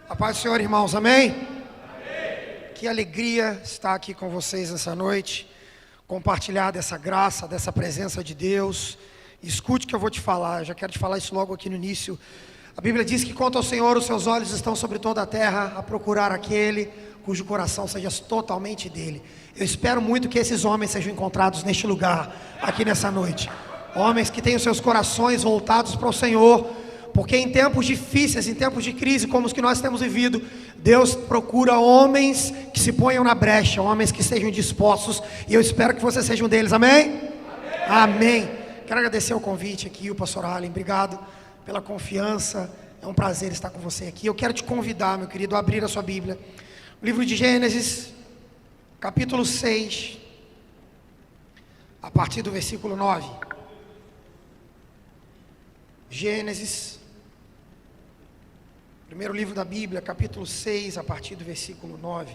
A paz do Senhor, irmãos, amém? Amém? Que alegria estar aqui com vocês essa noite, compartilhar dessa graça, dessa presença de Deus. Escute o que eu vou te falar, eu já quero te falar isso logo aqui no início. A Bíblia diz que quanto ao Senhor, os seus olhos estão sobre toda a terra, a procurar aquele cujo coração seja totalmente dele. Eu espero muito que esses homens sejam encontrados neste lugar, aqui nessa noite. Homens que tenham seus corações voltados para o Senhor, porque em tempos difíceis, em tempos de crise como os que nós temos vivido, Deus procura homens que se ponham na brecha, homens que estejam dispostos, e eu espero que você seja um deles, amém? Amém. Quero agradecer o convite aqui, o pastor Allen, obrigado pela confiança, é um prazer estar com você aqui. Eu quero te convidar, meu querido, a abrir a sua Bíblia, o livro de Gênesis, capítulo 6, a partir do versículo 9. Gênesis, primeiro livro da Bíblia, capítulo 6, a partir do versículo 9.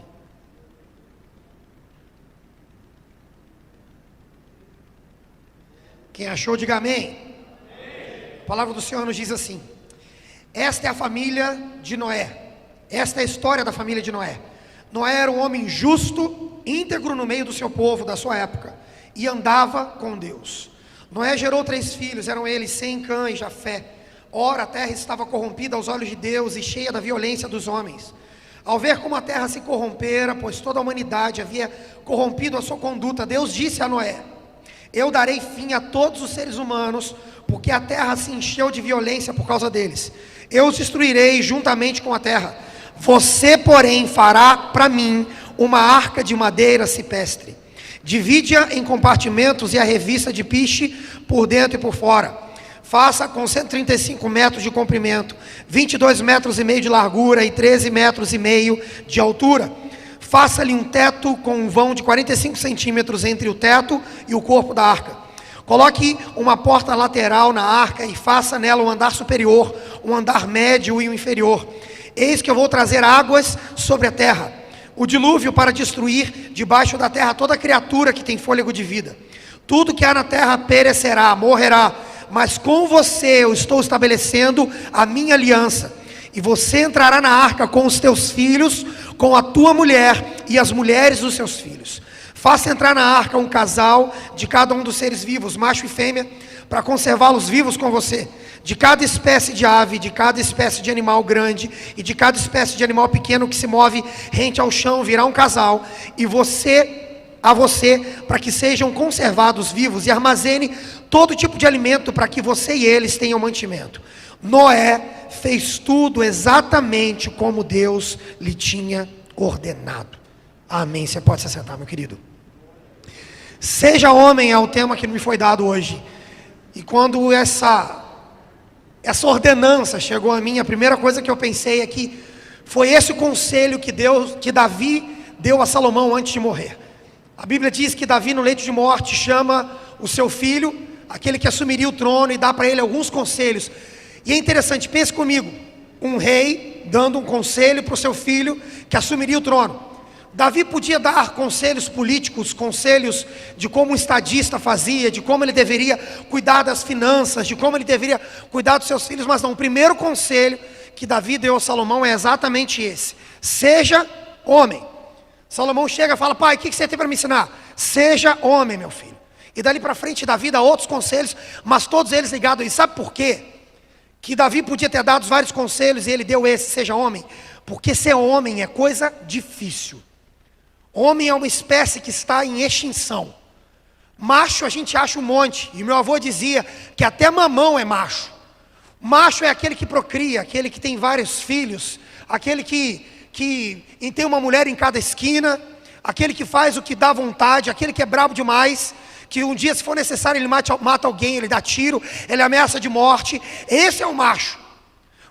Quem achou, diga amém. A palavra do Senhor nos diz assim: esta é a família de Noé, esta é a história da família de Noé. Noé era um homem justo, íntegro no meio do seu povo, da sua época, e andava com Deus. Noé gerou 3 filhos, eram eles Sem, Cã e Jafé. Ora, a terra estava corrompida aos olhos de Deus e cheia da violência dos homens. Ao ver como a terra se corrompera, pois toda a humanidade havia corrompido a sua conduta, Deus disse a Noé: eu darei fim a todos os seres humanos, porque a terra se encheu de violência por causa deles. Eu os destruirei juntamente com a terra. Você, porém, fará para mim uma arca de madeira cipestre. Divide-a em compartimentos e a revista de piche por dentro e por fora. Faça com 135 metros de comprimento, 22 metros e meio de largura e 13 metros e meio de altura. Faça-lhe um teto com um vão de 45 centímetros entre o teto e o corpo da arca. Coloque uma porta lateral na arca e faça nela um andar superior, um andar médio e um inferior. Eis que eu vou trazer águas sobre a terra, o dilúvio para destruir debaixo da terra toda criatura que tem fôlego de vida. Tudo que há na terra perecerá, morrerá, mas com você eu estou estabelecendo a minha aliança. E você entrará na arca com os teus filhos, com a tua mulher e as mulheres dos seus filhos. Faça entrar na arca um casal de cada um dos seres vivos, macho e fêmea, para conservá-los vivos com você. De cada espécie de ave, de cada espécie de animal grande e de cada espécie de animal pequeno que se move rente ao chão virá um casal, e a você, para que sejam conservados vivos, e armazene todo tipo de alimento para que você e eles tenham mantimento. Noé fez tudo exatamente como Deus lhe tinha ordenado. Amém. Você pode se assentar, meu querido. Seja homem é o tema que me foi dado hoje. E quando essa ordenança chegou a mim, a primeira coisa que eu pensei é que foi esse o conselho que Davi deu a Salomão antes de morrer. A Bíblia diz que Davi, no leito de morte, chama o seu filho, aquele que assumiria o trono, e dá para ele alguns conselhos. E é interessante, pense comigo, um rei dando um conselho para o seu filho que assumiria o trono. Davi podia dar conselhos políticos, conselhos de como um estadista fazia, de como ele deveria cuidar das finanças, de como ele deveria cuidar dos seus filhos, mas não, o primeiro conselho que Davi deu a Salomão é exatamente esse: seja homem. Salomão chega e fala: pai, o que você tem para me ensinar? Seja homem, meu filho. E dali para frente Davi dá outros conselhos, mas todos eles ligados a isso. Sabe por quê? Que Davi podia ter dado vários conselhos e ele deu esse: seja homem. Porque ser homem é coisa difícil. Homem é uma espécie que está em extinção. Macho a gente acha um monte, e meu avô dizia que até mamão é macho. Macho é aquele que procria, aquele que tem vários filhos, aquele que tem uma mulher em cada esquina, aquele que faz o que dá vontade, aquele que é brabo demais, que um dia, se for necessário, ele mata alguém, ele dá tiro, ele ameaça de morte. Esse é o macho.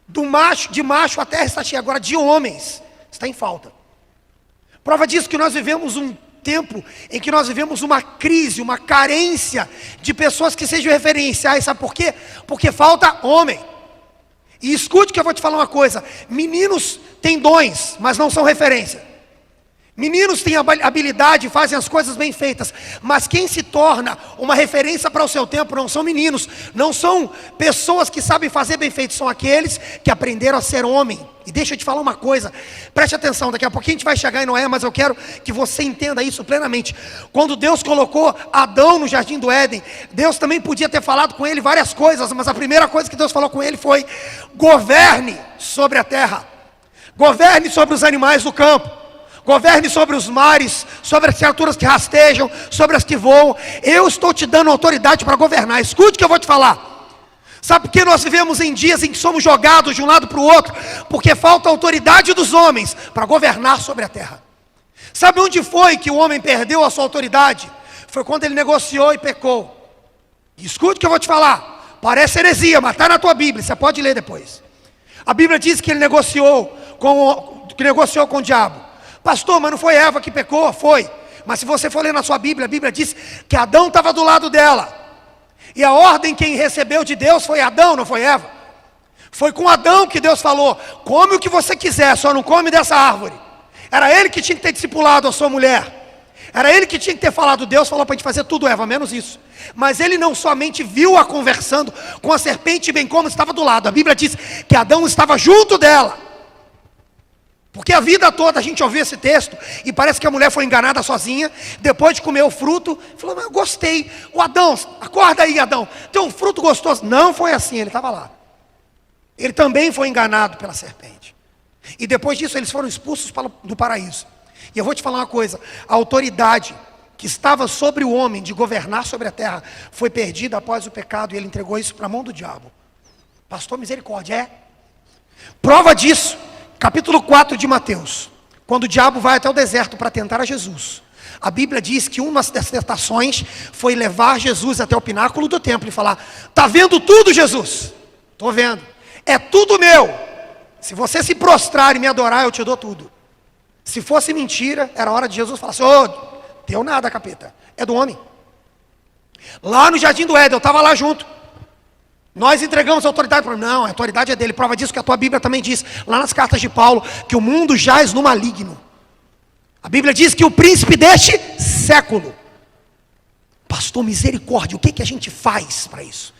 De macho a terra está cheia. Agora, de homens está em falta. Prova disso que nós vivemos um tempo em que nós vivemos uma crise, uma carência de pessoas que sejam referenciais. Sabe por quê? Porque falta homem. E escute que eu vou te falar uma coisa: meninos têm dons, mas não são referência. Meninos têm habilidade, fazem as coisas bem feitas, mas quem se torna uma referência para o seu tempo não são meninos, não são pessoas que sabem fazer bem feito, são aqueles que aprenderam a ser homem. E deixa eu te falar uma coisa, preste atenção, daqui a pouquinho a gente vai chegar em Noé, mas eu quero que você entenda isso plenamente. Quando Deus colocou Adão no jardim do Éden, Deus também podia ter falado com ele várias coisas, mas a primeira coisa que Deus falou com ele foi: governe sobre a terra, governe sobre os animais do campo, governe sobre os mares, sobre as criaturas que rastejam, sobre as que voam. Eu estou te dando autoridade para governar. Escute o que eu vou te falar. Sabe por que nós vivemos em dias em que somos jogados de um lado para o outro? Porque falta a autoridade dos homens para governar sobre a terra. Sabe onde foi que o homem perdeu a sua autoridade? Foi quando ele negociou e pecou. Escute o que eu vou te falar. Parece heresia, mas está na tua Bíblia, você pode ler depois. A Bíblia diz que ele negociou com o diabo. Pastor, mas não foi Eva que pecou? Foi. Mas se você for ler na sua Bíblia, a Bíblia diz que Adão estava do lado dela. E a ordem quem recebeu de Deus foi Adão, não foi Eva. Foi com Adão que Deus falou: come o que você quiser, só não come dessa árvore. Era ele que tinha que ter discipulado a sua mulher. Era ele que tinha que ter falado. Deus falou para a gente fazer tudo, Eva, menos isso. Mas ele não somente viu-a conversando com a serpente, bem como estava do lado. A Bíblia diz que Adão estava junto dela. Porque a vida toda a gente ouviu esse texto e parece que a mulher foi enganada sozinha. Depois de comer o fruto, falou: mas eu gostei. O Adão, acorda aí, Adão, tem um fruto gostoso. Não foi assim, ele estava lá. Ele também foi enganado pela serpente. E depois disso eles foram expulsos do paraíso. E eu vou te falar uma coisa: a autoridade que estava sobre o homem de governar sobre a terra foi perdida após o pecado, e ele entregou isso para a mão do diabo. Pastor, misericórdia, é? Prova disso, capítulo 4 de Mateus, quando o diabo vai até o deserto para tentar a Jesus. A Bíblia diz que uma das tentações foi levar Jesus até o pináculo do templo e falar: está vendo tudo, Jesus? Estou vendo, é tudo meu. Se você se prostrar e me adorar, eu te dou tudo. Se fosse mentira, era hora de Jesus falar assim: ô, deu nada, capeta, é do homem. Lá no jardim do Éden, eu estava lá junto. Nós entregamos a autoridade para ele. Não, a autoridade é dele. Prova disso que a tua Bíblia também diz, lá nas cartas de Paulo, que o mundo jaz no maligno. A Bíblia diz que o príncipe deste século. Pastor, misericórdia, o que a gente faz para isso?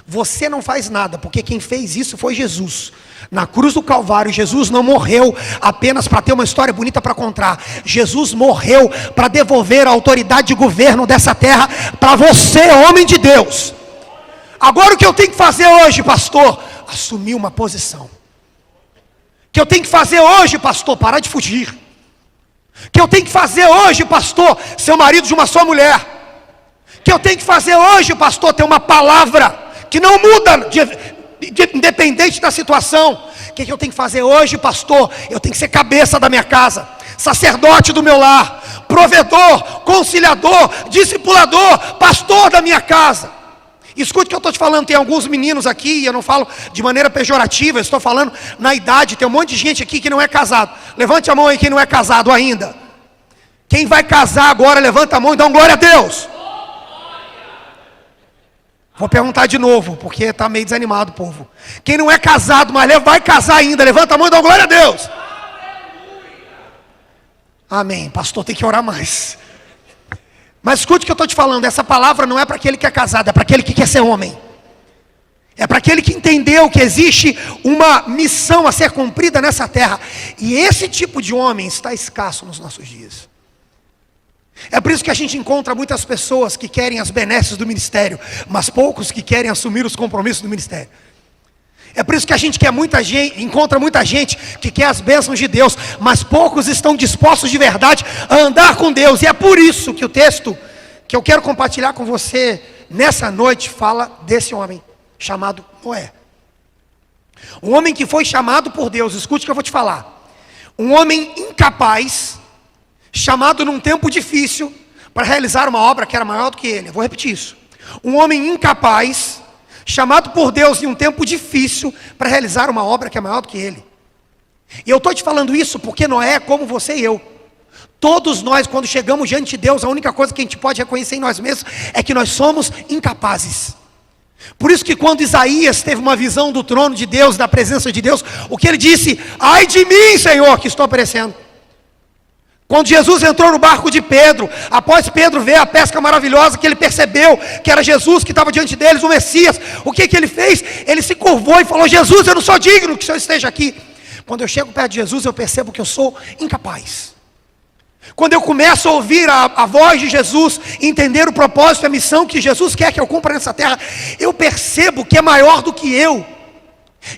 Você não faz nada, porque quem fez isso foi Jesus. Na cruz do Calvário, Jesus não morreu apenas para ter uma história bonita para contar. Jesus morreu para devolver a autoridade de governo dessa terra para você, homem de Deus. Agora o que eu tenho que fazer hoje, pastor? Assumir uma posição. O que eu tenho que fazer hoje, pastor? Parar de fugir. O que eu tenho que fazer hoje, pastor? Ser o marido de uma só mulher. O que eu tenho que fazer hoje, pastor? Ter uma palavra que não muda, independente da situação. O que eu tenho que fazer hoje, pastor? Eu tenho que ser cabeça da minha casa, sacerdote do meu lar, provedor, conciliador, discipulador, pastor da minha casa. Escute o que eu estou te falando. Tem alguns meninos aqui, e eu não falo de maneira pejorativa, eu estou falando na idade. Tem um monte de gente aqui que não é casado. Levante a mão aí quem não é casado ainda. Quem vai casar agora, levanta a mão e dá um glória a Deus. Vou perguntar de novo, porque está meio desanimado o povo. Quem não é casado, mas vai casar ainda, levanta a mão e dá um glória a Deus. Amém. Pastor, tem que orar mais. Mas escute o que eu estou te falando. Essa palavra não é para aquele que é casado, é para aquele que quer ser homem. É para aquele que entendeu que existe uma missão a ser cumprida nessa terra. E esse tipo de homem está escasso nos nossos dias. É por isso que a gente encontra muitas pessoas que querem as benesses do ministério, mas poucos que querem assumir os compromissos do ministério. É por isso que a gente encontra muita gente que quer as bênçãos de Deus, mas poucos estão dispostos de verdade a andar com Deus. E é por isso que o texto que eu quero compartilhar com você nessa noite fala desse homem chamado Noé. Um homem que foi chamado por Deus. Escute o que eu vou te falar. Um homem incapaz, chamado num tempo difícil para realizar uma obra que era maior do que ele. Eu vou repetir isso. Um homem incapaz, chamado por Deus em um tempo difícil para realizar uma obra que é maior do que ele. E eu estou te falando isso porque Noé é como você e eu. Todos nós, quando chegamos diante de Deus, a única coisa que a gente pode reconhecer em nós mesmos é que nós somos incapazes. Por isso que quando Isaías teve uma visão do trono de Deus, da presença de Deus, o que ele disse? Ai de mim, Senhor, que estou perecendo. Quando Jesus entrou no barco de Pedro, após Pedro ver a pesca maravilhosa, que ele percebeu que era Jesus que estava diante deles, o Messias, o que ele fez? Ele se curvou e falou: Jesus, eu não sou digno que o Senhor esteja aqui. Quando eu chego perto de Jesus, eu percebo que eu sou incapaz. Quando eu começo a ouvir a voz de Jesus, entender o propósito e a missão que Jesus quer que eu cumpra nessa terra, eu percebo que é maior do que eu.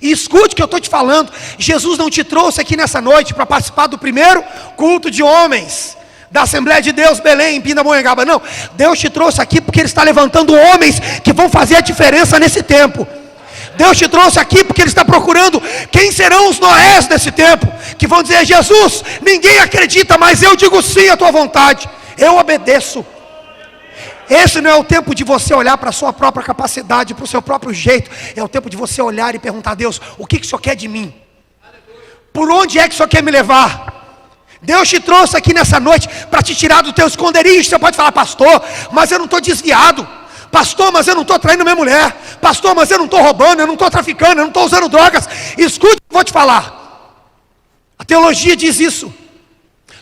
E escute o que eu estou te falando. Jesus não te trouxe aqui nessa noite para participar do primeiro culto de homens da Assembleia de Deus Belém, em Pindamonhangaba. Não, Deus te trouxe aqui porque Ele está levantando homens que vão fazer a diferença nesse tempo. Deus te trouxe aqui porque Ele está procurando quem serão os Noés desse tempo, que vão dizer: Jesus, ninguém acredita, mas eu digo sim à tua vontade, eu obedeço. Esse não é o tempo de você olhar para a sua própria capacidade, para o seu próprio jeito. É o tempo de você olhar e perguntar a Deus: o que o Senhor quer de mim? Por onde é que o Senhor quer me levar? Deus te trouxe aqui nessa noite para te tirar do teu esconderijo. Você pode falar: pastor, mas eu não estou desviado. Pastor, mas eu não estou traindo minha mulher. Pastor, mas eu não estou roubando, eu não estou traficando, eu não estou usando drogas. Escute o que eu vou te falar. A teologia diz isso.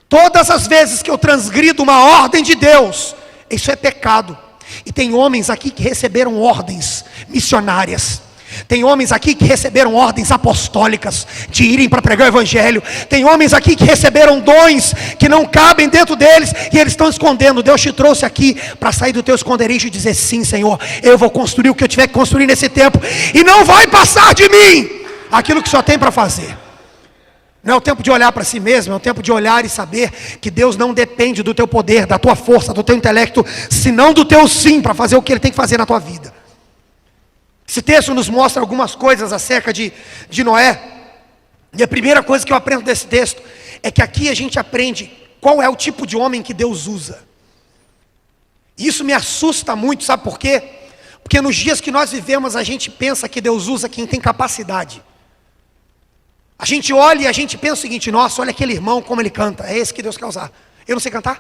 Todas as vezes que eu transgrido uma ordem de Deus, isso é pecado. E tem homens aqui que receberam ordens missionárias. Tem homens aqui que receberam ordens apostólicas de irem para pregar o evangelho. Tem homens aqui que receberam dons que não cabem dentro deles e eles estão escondendo. Deus te trouxe aqui para sair do teu esconderijo e dizer: sim, Senhor, eu vou construir o que eu tiver que construir nesse tempo, e não vai passar de mim aquilo que só tem para fazer. Não é o tempo de olhar para si mesmo, é o tempo de olhar e saber que Deus não depende do teu poder, da tua força, do teu intelecto, senão do teu sim para fazer o que Ele tem que fazer na tua vida. Esse texto nos mostra algumas coisas acerca de Noé. E a primeira coisa que eu aprendo desse texto é que aqui a gente aprende qual é o tipo de homem que Deus usa. E isso me assusta muito, sabe por quê? Porque nos dias que nós vivemos a gente pensa que Deus usa quem tem capacidade. A gente olha e a gente pensa o seguinte: nossa, olha aquele irmão como ele canta, é esse que Deus quer usar. Eu não sei cantar?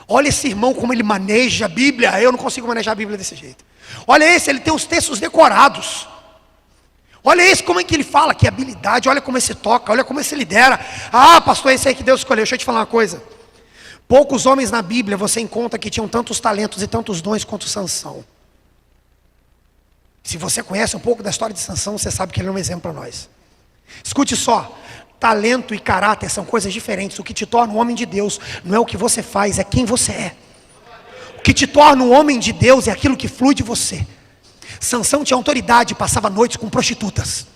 Olha esse irmão como ele maneja a Bíblia, eu não consigo manejar a Bíblia desse jeito. Olha esse, ele tem os textos decorados. Olha esse, como é que ele fala, que habilidade, olha como esse toca, olha como esse lidera. Ah, pastor, esse aí que Deus escolheu. Deixa eu te falar uma coisa. Poucos homens na Bíblia você encontra que tinham tantos talentos e tantos dons quanto Sansão. Se você conhece um pouco da história de Sansão, você sabe que ele é um exemplo para nós. Escute só, talento e caráter são coisas diferentes. O que te torna um homem de Deus não é o que você faz, é quem você é. O que te torna um homem de Deus é aquilo que flui de você. Sansão tinha autoridade, passava noites com prostitutas.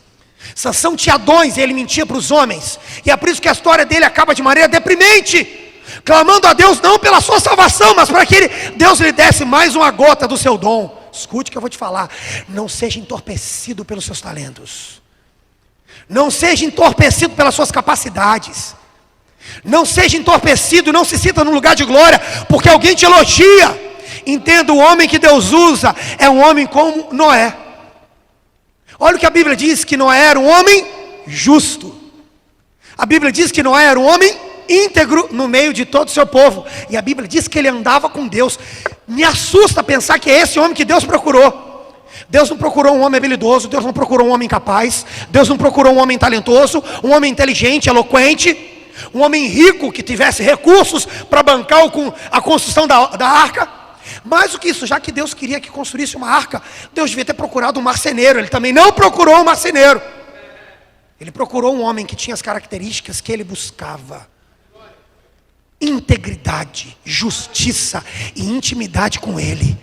Sansão tinha dons e ele mentia para os homens. E é por isso que a história dele acaba de maneira deprimente, clamando a Deus não pela sua salvação, mas para que Deus lhe desse mais uma gota do seu dom. Escute o que eu vou te falar: não seja entorpecido pelos seus talentos. Não seja entorpecido pelas suas capacidades. Não seja entorpecido, não se sinta num lugar de glória porque alguém te elogia. Entenda, o homem que Deus usa é um homem como Noé. Olha o que a Bíblia diz, que Noé era um homem justo. A Bíblia diz que Noé era um homem íntegro no meio de todo o seu povo. E a Bíblia diz que ele andava com Deus. Me assusta pensar que é esse homem que Deus procurou. Deus não procurou um homem habilidoso, Deus não procurou um homem capaz, Deus não procurou um homem talentoso, um homem inteligente, eloquente, um homem rico que tivesse recursos para bancar a construção da arca. Mais do que isso, já que Deus queria que construísse uma arca, Deus devia ter procurado um marceneiro. Ele também não procurou um marceneiro. Ele procurou um homem que tinha as características que ele buscava: integridade, justiça e intimidade com Ele.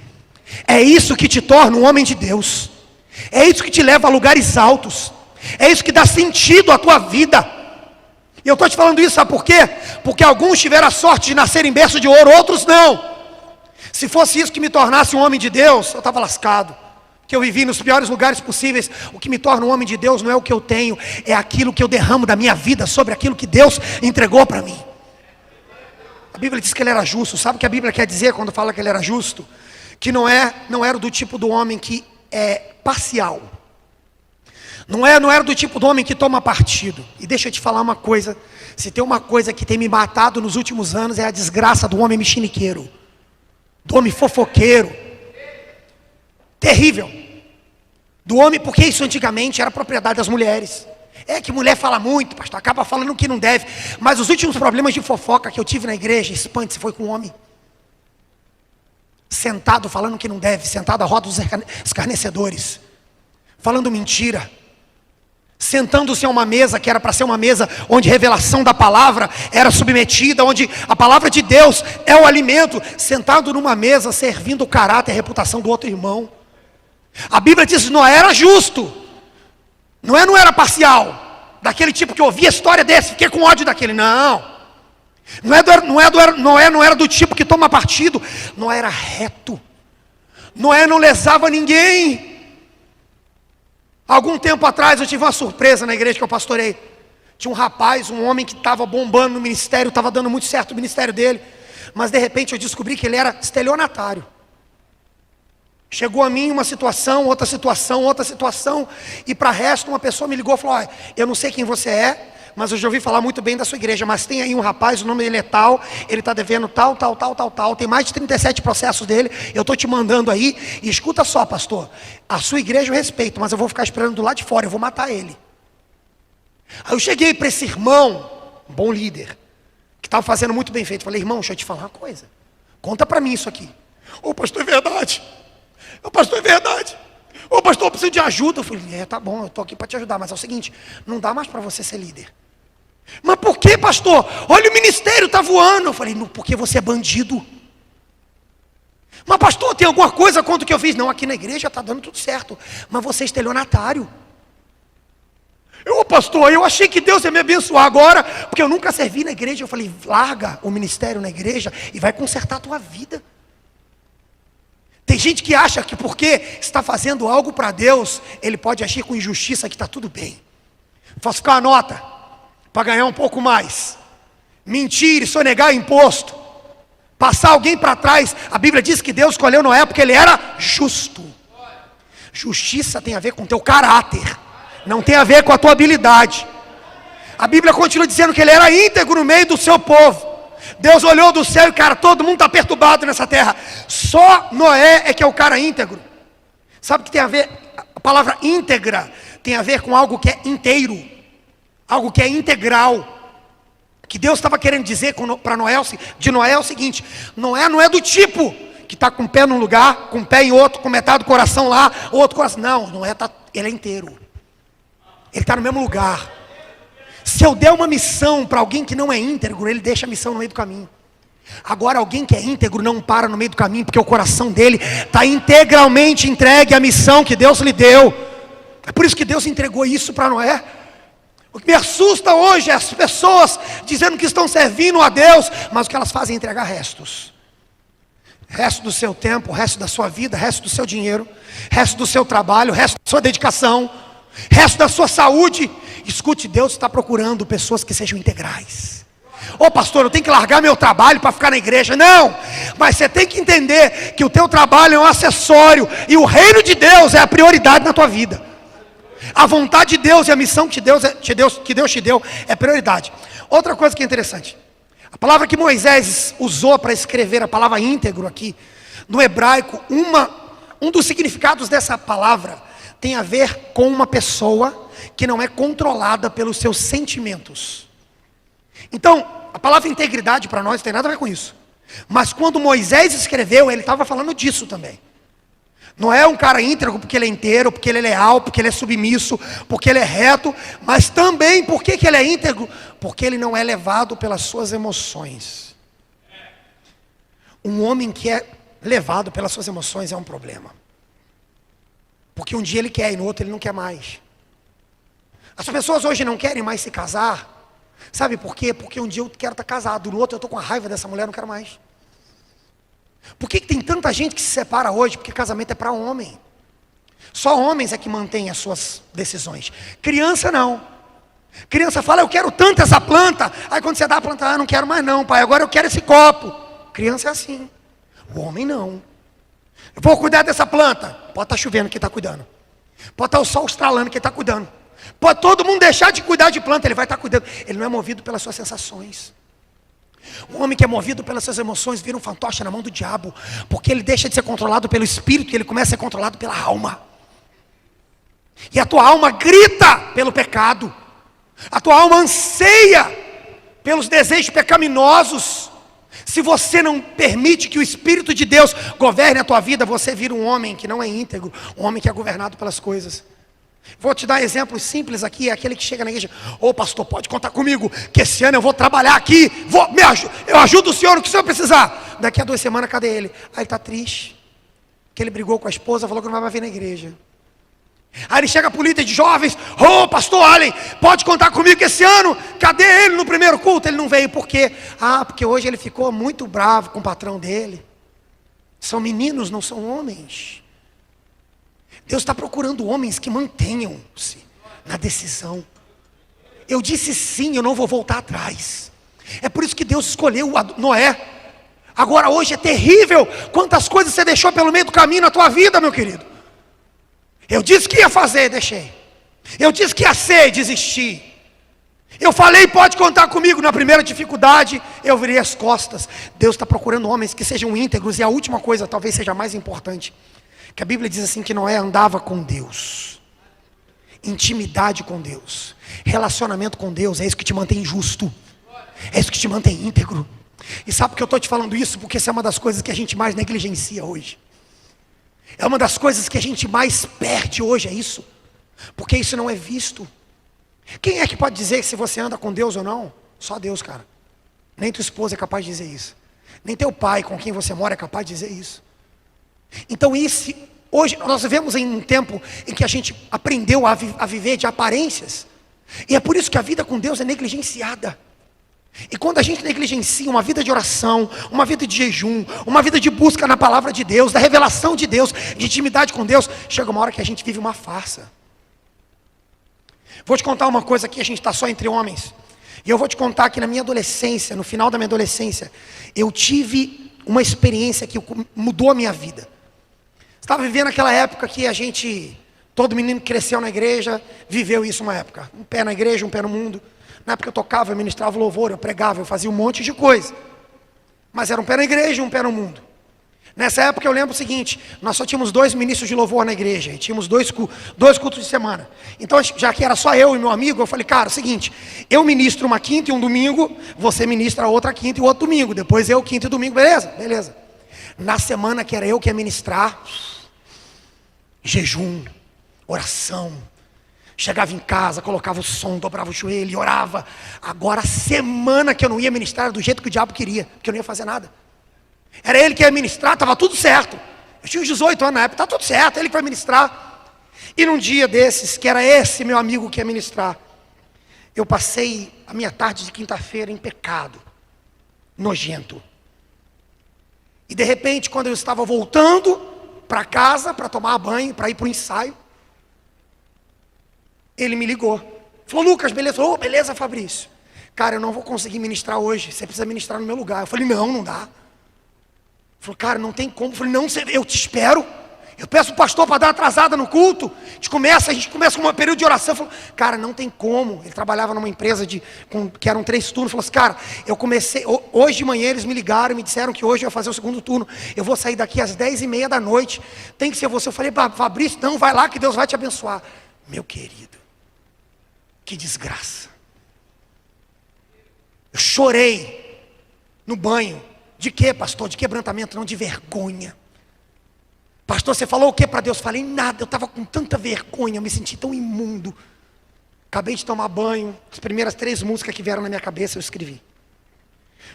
É isso que te torna um homem de Deus. É isso que te leva a lugares altos. É isso que dá sentido à tua vida. E eu estou te falando isso, sabe por quê? Porque alguns tiveram a sorte de nascer em berço de ouro, outros não. Se fosse isso que me tornasse um homem de Deus, eu estava lascado. Que eu vivi nos piores lugares possíveis. O que me torna um homem de Deus não é o que eu tenho, é aquilo que eu derramo da minha vida sobre aquilo que Deus entregou para mim. A Bíblia diz que ele era justo. Sabe o que a Bíblia quer dizer quando fala que ele era justo? Que não era do tipo do homem que é parcial. Não era do tipo do homem que toma partido. E deixa eu te falar uma coisa: se tem uma coisa que tem me matado nos últimos anos, é a desgraça do homem mexiniqueiro, do homem fofoqueiro. Terrível. Do homem, porque isso antigamente era propriedade das mulheres. É que mulher fala muito, pastor, acaba falando o que não deve. Mas os últimos problemas de fofoca que eu tive na igreja, espante-se, foi com um homem. Sentado falando o que não deve, sentado à roda dos escarnecedores, falando mentira. Sentando-se a uma mesa que era para ser uma mesa onde revelação da palavra era submetida, onde a palavra de Deus é o alimento. Sentado numa mesa, servindo o caráter e a reputação do outro irmão. A Bíblia diz que Noé era justo. Noé não era parcial. Daquele tipo que ouvia a história desse, fiquei com ódio daquele. Não. Noé não era do tipo que toma partido. Noé era reto. Noé não lesava ninguém. Algum tempo atrás eu tive uma surpresa na igreja que eu pastorei. Tinha um rapaz, um homem que estava bombando no ministério, estava dando muito certo o ministério dele. Mas de repente eu descobri que ele era estelionatário. Chegou a mim uma situação, outra situação, outra situação. E para resto uma pessoa me ligou e falou: olha, eu não sei quem você é, mas eu já ouvi falar muito bem da sua igreja. Mas tem aí um rapaz, o nome dele é tal, ele está devendo tal. Tem mais de 37 processos dele, eu estou te mandando aí. E escuta só, pastor, a sua igreja eu respeito, mas eu vou ficar esperando do lado de fora, eu vou matar ele. Aí eu cheguei para esse irmão, um bom líder, que estava fazendo muito bem feito. Falei: irmão, deixa eu te falar uma coisa, conta para mim isso aqui. Ô pastor, é verdade. Ô pastor, é verdade. Ô pastor, eu preciso de ajuda. Eu falei: tá bom, eu estou aqui para te ajudar, mas é o seguinte, não dá mais para você ser líder. Mas por que, pastor? Olha, o ministério está voando. Eu falei: não, porque você é bandido. Mas pastor, tem alguma coisa contra o que eu fiz? Não, aqui na igreja está dando tudo certo, mas você é estelionatário. Pastor, eu achei que Deus ia me abençoar agora, porque eu nunca servi na igreja. Eu falei: larga o ministério na igreja e vai consertar a tua vida. Tem gente que acha que porque está fazendo algo para Deus, ele pode agir com injustiça, que está tudo bem. Falsificar a nota para ganhar um pouco mais, mentir e sonegar imposto, passar alguém para trás. A Bíblia diz que Deus escolheu Noé porque ele era justo. Justiça tem a ver com o teu caráter, não tem a ver com a tua habilidade. A Bíblia continua dizendo que ele era íntegro no meio do seu povo. Deus olhou do céu e, cara, todo mundo está perturbado nessa terra. Só Noé é que é o cara íntegro. Sabe o que tem a ver? A palavra íntegra tem a ver com algo que é inteiro, algo que é integral. O que Deus estava querendo dizer para Noé, de Noé é o seguinte: Noé não é do tipo que está com o pé num lugar, com o pé em outro, com metade do coração lá, outro coração. Não, Noé ele é inteiro. Ele está no mesmo lugar. Se eu der uma missão para alguém que não é íntegro, ele deixa a missão no meio do caminho. Agora, alguém que é íntegro não para no meio do caminho, porque o coração dele está integralmente entregue à missão que Deus lhe deu. É por isso que Deus entregou isso para Noé. O que me assusta hoje é as pessoas dizendo que estão servindo a Deus, mas o que elas fazem é entregar restos. Resto do seu tempo, resto da sua vida, resto do seu dinheiro, resto do seu trabalho, resto da sua dedicação, resto da sua saúde. Escute, Deus está procurando pessoas que sejam integrais. Ô pastor, eu tenho que largar meu trabalho para ficar na igreja. Não, mas você tem que entender que o teu trabalho é um acessório e o reino de Deus é a prioridade na tua vida. A vontade de Deus e a missão que Deus te deu é prioridade. Outra coisa que é interessante, a palavra que Moisés usou para escrever a palavra íntegro aqui, no hebraico, um dos significados dessa palavra tem a ver com uma pessoa que não é controlada pelos seus sentimentos. Então, a palavra integridade para nós não tem nada a ver com isso. Mas quando Moisés escreveu, ele estava falando disso também. Não é um cara íntegro porque ele é inteiro, porque ele é leal, porque ele é submisso, porque ele é reto. Mas também, por que ele é íntegro? Porque ele não é levado pelas suas emoções. Um homem que é levado pelas suas emoções é um problema. Porque um dia ele quer e no outro ele não quer mais. As pessoas hoje não querem mais se casar. Sabe por quê? Porque um dia eu quero estar casado, no outro eu estou com a raiva dessa mulher, não quero mais. Por que tem tanta gente que se separa hoje? Porque casamento é para homem. Só homens é que mantêm as suas decisões. Criança não. Criança fala: eu quero tanto essa planta. Aí quando você dá a planta: não quero mais não, pai, agora eu quero esse copo. Criança é assim. O homem não. Eu vou cuidar dessa planta. Pode estar chovendo, quem está cuidando. Pode estar o sol estralando, quem está cuidando. Pode todo mundo deixar de cuidar de planta, ele vai estar cuidando. Ele não é movido pelas suas sensações. O homem que é movido pelas suas emoções vira um fantoche na mão do diabo, porque ele deixa de ser controlado pelo espírito e ele começa a ser controlado pela alma. E a tua alma grita pelo pecado. A tua alma anseia pelos desejos pecaminosos. Se você não permite que o Espírito de Deus governe a tua vida, você vira um homem que não é íntegro, um homem que é governado pelas coisas. Vou te dar exemplos simples aqui, aquele que chega na igreja: ô pastor, pode contar comigo, que esse ano eu vou trabalhar aqui, eu ajudo o senhor no que o senhor precisar. Daqui a 2 semanas, cadê ele? Aí ele está triste, que ele brigou com a esposa, falou que não vai mais vir na igreja. Aí ele chega para o líder de jovens: ô pastor Allen, pode contar comigo que esse ano, cadê ele no primeiro culto? Ele não veio, por quê? Porque hoje ele ficou muito bravo com o patrão dele. São meninos, não são homens. Deus está procurando homens que mantenham-se na decisão. Eu disse sim, eu não vou voltar atrás. É por isso que Deus escolheu Noé. Agora hoje é terrível quantas coisas você deixou pelo meio do caminho na tua vida, meu querido. Eu disse que ia fazer, deixei. Eu disse que ia ser, desisti. Eu falei, pode contar comigo. Na primeira dificuldade, eu virei as costas. Deus está procurando homens que sejam íntegros. E a última coisa, talvez seja a mais importante, que a Bíblia diz assim, que Noé andava com Deus. Intimidade com Deus, relacionamento com Deus, é isso que te mantém justo, é isso que te mantém íntegro. E sabe por que eu estou te falando isso? Porque essa é uma das coisas que a gente mais negligencia hoje. É uma das coisas que a gente mais perde hoje, é isso. Porque isso não é visto. Quem é que pode dizer se você anda com Deus ou não? Só Deus, cara. Nem tua esposa é capaz de dizer isso. Nem teu pai com quem você mora é capaz de dizer isso. Então hoje nós vivemos em um tempo em que a gente aprendeu a viver de aparências. E é por isso que a vida com Deus é negligenciada. E quando a gente negligencia uma vida de oração, uma vida de jejum, uma vida de busca na palavra de Deus, da revelação de Deus, de intimidade com Deus, chega uma hora que a gente vive uma farsa. Vou te contar uma coisa aqui, a gente está só entre homens. E eu vou te contar que na minha adolescência, no final da minha adolescência, eu tive uma experiência que mudou a minha vida. Estava vivendo aquela época que todo menino que cresceu na igreja, viveu isso uma época. Um pé na igreja, um pé no mundo. Na época eu tocava, eu ministrava louvor, eu pregava, eu fazia um monte de coisa. Mas era um pé na igreja e um pé no mundo. Nessa época eu lembro o seguinte, nós só tínhamos 2 ministros de louvor na igreja, e tínhamos dois cultos de semana. Então, já que era só eu e meu amigo, eu falei, cara, é o seguinte, eu ministro uma quinta e um domingo, você ministra outra quinta e outro domingo, depois eu quinta e domingo, beleza? Beleza. Na semana que era eu que ia ministrar, jejum, oração, chegava em casa, colocava o som, dobrava o joelho e orava. Agora a semana que eu não ia ministrar era do jeito que o diabo queria, porque eu não ia fazer nada. Era ele que ia ministrar, estava tudo certo. Eu tinha uns 18 anos na época, está tudo certo, ele que vai ministrar. E num dia desses, que era esse meu amigo que ia ministrar, eu passei a minha tarde de quinta-feira em pecado, nojento. E de repente, quando eu estava voltando para casa, para tomar banho, para ir para o ensaio, ele me ligou. Falou, Lucas, beleza? Ô, beleza, Fabrício. Cara, eu não vou conseguir ministrar hoje, você precisa ministrar no meu lugar. Eu falei, não dá. Ele falou, cara, não tem como. Eu falei, não, eu te espero. Eu peço o pastor para dar uma atrasada no culto. A gente começa com um período de oração. Falou, cara, não tem como. Ele trabalhava numa empresa que eram 3 turnos. Falou assim, cara, eu comecei, hoje de manhã eles me ligaram, me disseram que hoje eu ia fazer o 2º turno. Eu vou sair daqui às 10h30 da noite. Tem que ser você. Eu falei, Fabrício, não, vai lá que Deus vai te abençoar. Meu querido, que desgraça. Eu chorei no banho. De quê, pastor? De quebrantamento? Não, de vergonha. Pastor, você falou o que para Deus? Falei nada, eu estava com tanta vergonha, eu me senti tão imundo. Acabei de tomar banho, as primeiras 3 músicas que vieram na minha cabeça eu escrevi.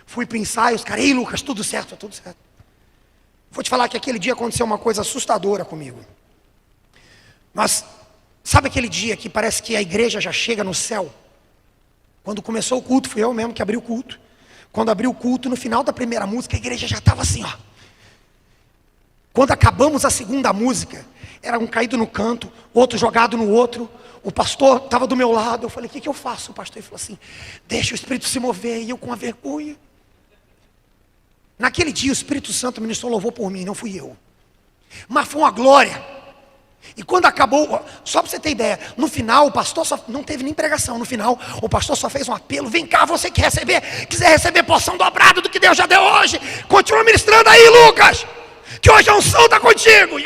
Fui para o ensaio, os caras, ei Lucas, tudo certo, tudo certo. Vou te falar que aquele dia aconteceu uma coisa assustadora comigo. Mas, sabe aquele dia que parece que a igreja já chega no céu? Quando começou o culto, fui eu mesmo que abri o culto. Quando abri o culto, no final da primeira música, a igreja já estava assim, ó. Quando acabamos a 2ª música, era um caído no canto, outro jogado no outro. O pastor estava do meu lado. Eu falei, o que eu faço? O pastor falou assim, deixa o Espírito se mover. E eu com a vergonha. Naquele dia o Espírito Santo ministrou louvor por mim, não fui eu. Mas foi uma glória. E quando acabou, só para você ter ideia, no final o pastor só não teve nem pregação. No final o pastor só fez um apelo, vem cá você que quiser receber porção dobrada do que Deus já deu hoje, continua ministrando aí Lucas, que hoje a unção está contigo.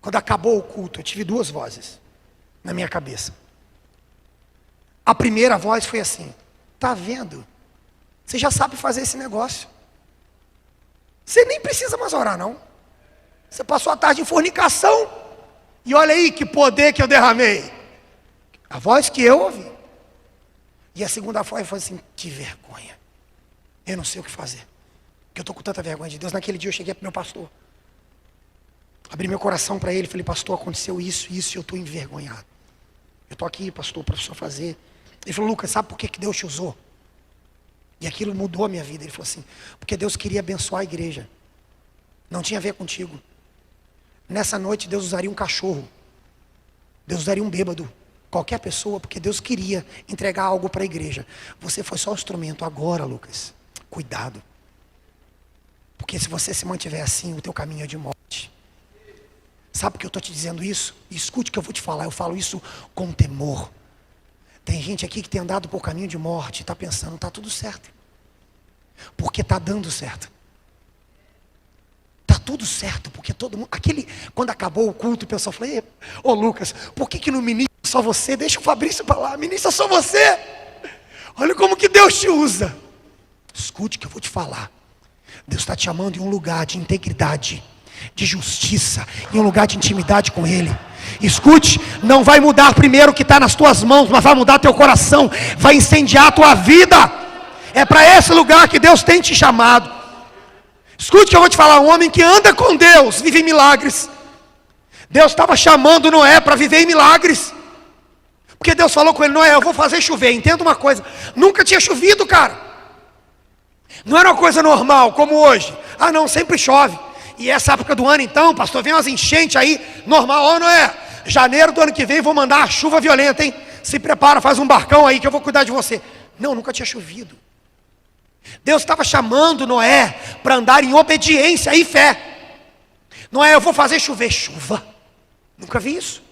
Quando acabou o culto, eu tive 2 vozes na minha cabeça. A primeira voz foi assim: tá vendo? Você já sabe fazer esse negócio. Você nem precisa mais orar, não. Você passou a tarde em fornicação. E olha aí que poder que eu derramei. A voz que eu ouvi. E a segunda voz foi assim: que vergonha. Eu não sei o que fazer. Porque eu estou com tanta vergonha de Deus. Naquele dia eu cheguei para o meu pastor. Abri meu coração para ele. Falei: pastor, aconteceu isso, isso, e eu estou envergonhado. Eu estou aqui, pastor, para o senhor fazer. Ele falou: Lucas, sabe por que Deus te usou? E aquilo mudou a minha vida. Ele falou assim: porque Deus queria abençoar a igreja. Não tinha a ver contigo. Nessa noite Deus usaria um cachorro. Deus usaria um bêbado. Qualquer pessoa, porque Deus queria entregar algo para a igreja. Você foi só o instrumento. Agora, Lucas, cuidado. Porque se você se mantiver assim, o teu caminho é de morte. Sabe por que eu estou te dizendo isso? Escute o que eu vou te falar. Eu falo isso com temor. Tem gente aqui que tem andado por caminho de morte e está pensando: está tudo certo. Porque está dando certo. Está tudo certo, porque todo mundo... Quando acabou o culto, o pessoal falou: ô Lucas, por que não ministra só você? Deixa o Fabrício para lá, ministra só você. Olha como que Deus te usa. Escute o que eu vou te falar. Deus está te chamando em um lugar de integridade, de justiça, em um lugar de intimidade com Ele. Escute, não vai mudar primeiro o que está nas tuas mãos, mas vai mudar teu coração, vai incendiar a tua vida. É para esse lugar que Deus tem te chamado. Escute o que eu vou te falar: um homem que anda com Deus vive em milagres. Deus estava chamando Noé para viver em milagres, porque Deus falou com ele: Noé, eu vou fazer chover. Entenda uma coisa, nunca tinha chovido, cara. Não era uma coisa normal como hoje. Ah não, sempre chove. E essa época do ano então, pastor, vem umas enchentes aí, normal. Ó Noé, janeiro do ano que vem vou mandar a chuva violenta, hein? Se prepara, faz um barcão aí que eu vou cuidar de você. Não, nunca tinha chovido. Deus estava chamando Noé para andar em obediência e fé. Noé, eu vou fazer chover. Chuva? Nunca vi isso.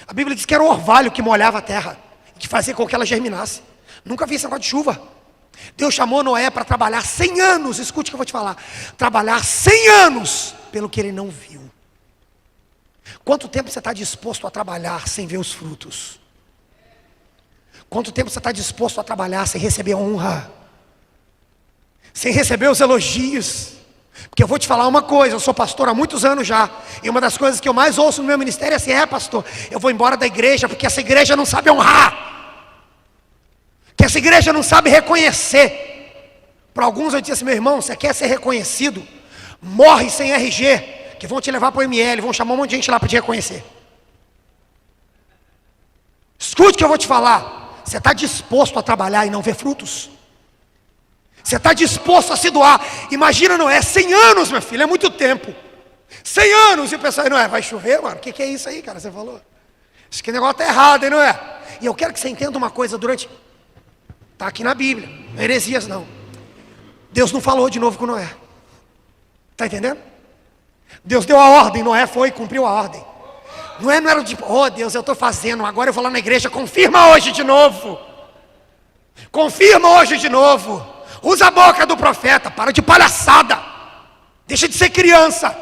A Bíblia diz que era o orvalho que molhava a terra, que fazia com que ela germinasse. Nunca vi esse negócio de chuva. Deus chamou Noé para trabalhar 100 anos. Escute o que eu vou te falar. Trabalhar 100 anos pelo que ele não viu. Quanto tempo você está disposto a trabalhar sem ver os frutos? Quanto tempo você está disposto a trabalhar sem receber honra? Sem receber os elogios? Porque eu vou te falar uma coisa: eu sou pastor há muitos anos já, e uma das coisas que eu mais ouço no meu ministério é assim: pastor, eu vou embora da igreja porque essa igreja não sabe honrar, que essa igreja não sabe reconhecer. Para alguns eu disse assim: meu irmão, você quer ser reconhecido? Morre sem RG, que vão te levar para o ML, vão chamar um monte de gente lá para te reconhecer. Escute o que eu vou te falar: você está disposto a trabalhar e não ver frutos? Você está disposto a se doar? Imagina Noé, 100 anos, meu filho, é muito tempo. 100 anos, e o pessoal: Noé, vai chover, mano? O que é isso aí, cara? Você falou? Acho que o negócio está errado, hein, Noé? E eu quero que você entenda uma coisa está aqui na Bíblia, não é heresias não. Deus não falou de novo com Noé. Está entendendo? Deus deu a ordem, Noé foi e cumpriu a ordem. Noé não era tipo: oh Deus, eu estou fazendo, agora eu vou lá na igreja, confirma hoje de novo. Confirma hoje de novo. Usa a boca do profeta, para de palhaçada. Deixa de ser criança.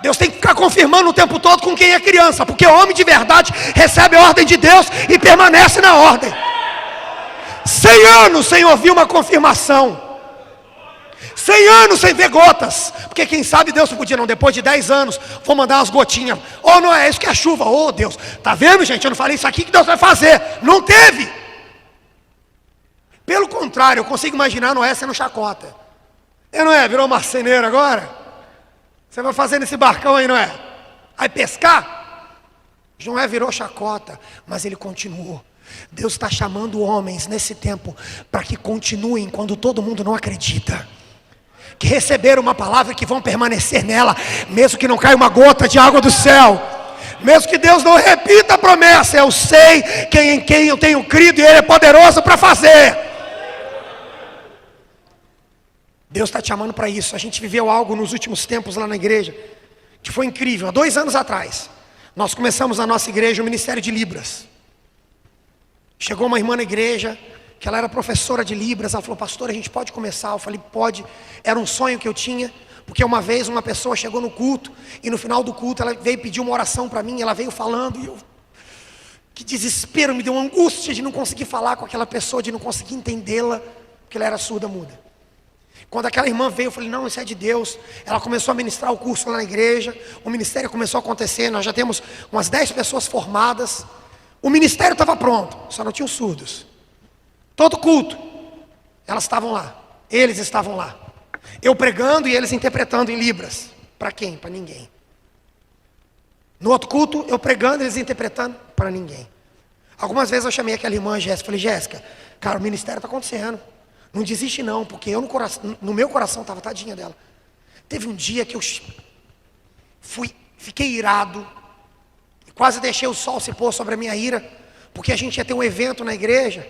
Deus tem que ficar confirmando o tempo todo com quem é criança, porque o homem de verdade recebe a ordem de Deus e permanece na ordem. 100 anos sem ouvir uma confirmação. 100 anos sem ver gotas. Porque quem sabe Deus podia, não, depois de 10 anos, vou mandar umas gotinhas. Oh, não é isso que é chuva. Oh Deus, tá vendo, gente? Eu não falei isso aqui que Deus vai fazer. Não teve. Pelo contrário, eu consigo imaginar Noé sendo chacota. E Noé, virou marceneiro agora? Você vai fazer nesse barcão aí, Noé? Vai pescar? Noé virou chacota, mas ele continuou. Deus está chamando homens nesse tempo para que continuem quando todo mundo não acredita. Que receberam uma palavra que vão permanecer nela, mesmo que não caia uma gota de água do céu. Mesmo que Deus não repita a promessa, eu sei em quem eu tenho crido e Ele é poderoso para fazer. Deus está te chamando para isso. A gente viveu algo nos últimos tempos lá na igreja que foi incrível. Há 2 anos atrás, nós começamos na nossa igreja o Ministério de Libras. Chegou uma irmã na igreja, que ela era professora de Libras. Ela falou: pastor, a gente pode começar? Eu falei: pode. Era um sonho que eu tinha, porque uma vez uma pessoa chegou no culto, e no final do culto ela veio pedir uma oração para mim. Ela veio falando, e Que desespero, me deu uma angústia de não conseguir falar com aquela pessoa, de não conseguir entendê-la, porque ela era surda muda. Quando aquela irmã veio, eu falei, não, isso é de Deus. Ela começou a ministrar o curso lá na igreja, o ministério começou a acontecer, nós já temos umas 10 pessoas formadas. O ministério estava pronto, só não tinha os surdos. Todo culto, elas estavam lá, eles estavam lá. Eu pregando e eles interpretando em libras. Para quem? Para ninguém. No outro culto, eu pregando e eles interpretando para ninguém. Algumas vezes eu chamei aquela irmã Jéssica, falei, Jéssica, cara, o ministério está acontecendo. Não desiste não, porque eu no meu coração estava tadinha dela. Teve um dia que eu fiquei irado, quase deixei o sol se pôr sobre a minha ira, porque a gente ia ter um evento na igreja,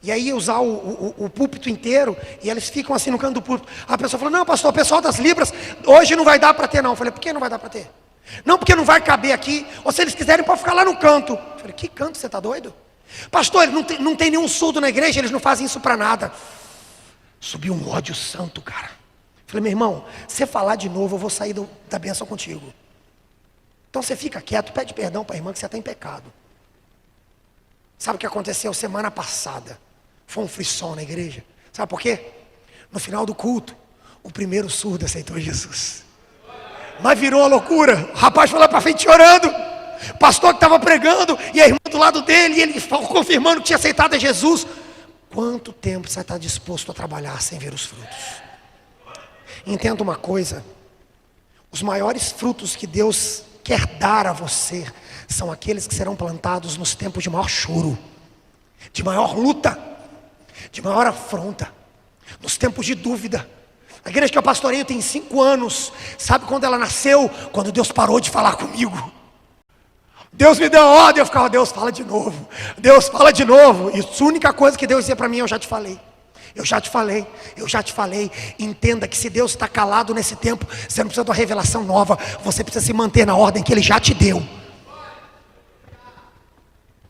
e aí ia usar o púlpito inteiro, e eles ficam assim no canto do púlpito. A pessoa falou, não pastor, o pessoal das libras, hoje não vai dar para ter não. Eu falei, por que não vai dar para ter? Não, porque não vai caber aqui, ou se eles quiserem pode ficar lá no canto. Eu falei, que canto, você está doido? Pastor, não tem nenhum surdo na igreja, eles não fazem isso para nada. Subiu um ódio santo, cara. Falei, meu irmão, se você falar de novo, eu vou sair da bênção contigo. Então você fica quieto, pede perdão para a irmã que você está em pecado. Sabe o que aconteceu semana passada? Foi um frisson na igreja. Sabe por quê? No final do culto, o primeiro surdo aceitou Jesus. Mas virou uma loucura. O rapaz foi lá para frente chorando. O pastor que estava pregando e a irmã do lado dele, e ele confirmando que tinha aceitado a Jesus. Quanto tempo você está disposto a trabalhar sem ver os frutos? Entenda uma coisa: os maiores frutos que Deus quer dar a você são aqueles que serão plantados nos tempos de maior choro, de maior luta, de maior afronta, nos tempos de dúvida. A igreja que eu pastoreio tem 5 anos. Sabe quando ela nasceu? Quando Deus parou de falar comigo. Deus me deu ordem, eu ficava, Deus fala de novo, Deus fala de novo. E a única coisa que Deus dizia para mim, eu já te falei, eu já te falei, eu já te falei. Entenda que se Deus está calado nesse tempo, você não precisa de uma revelação nova, você precisa se manter na ordem que Ele já te deu.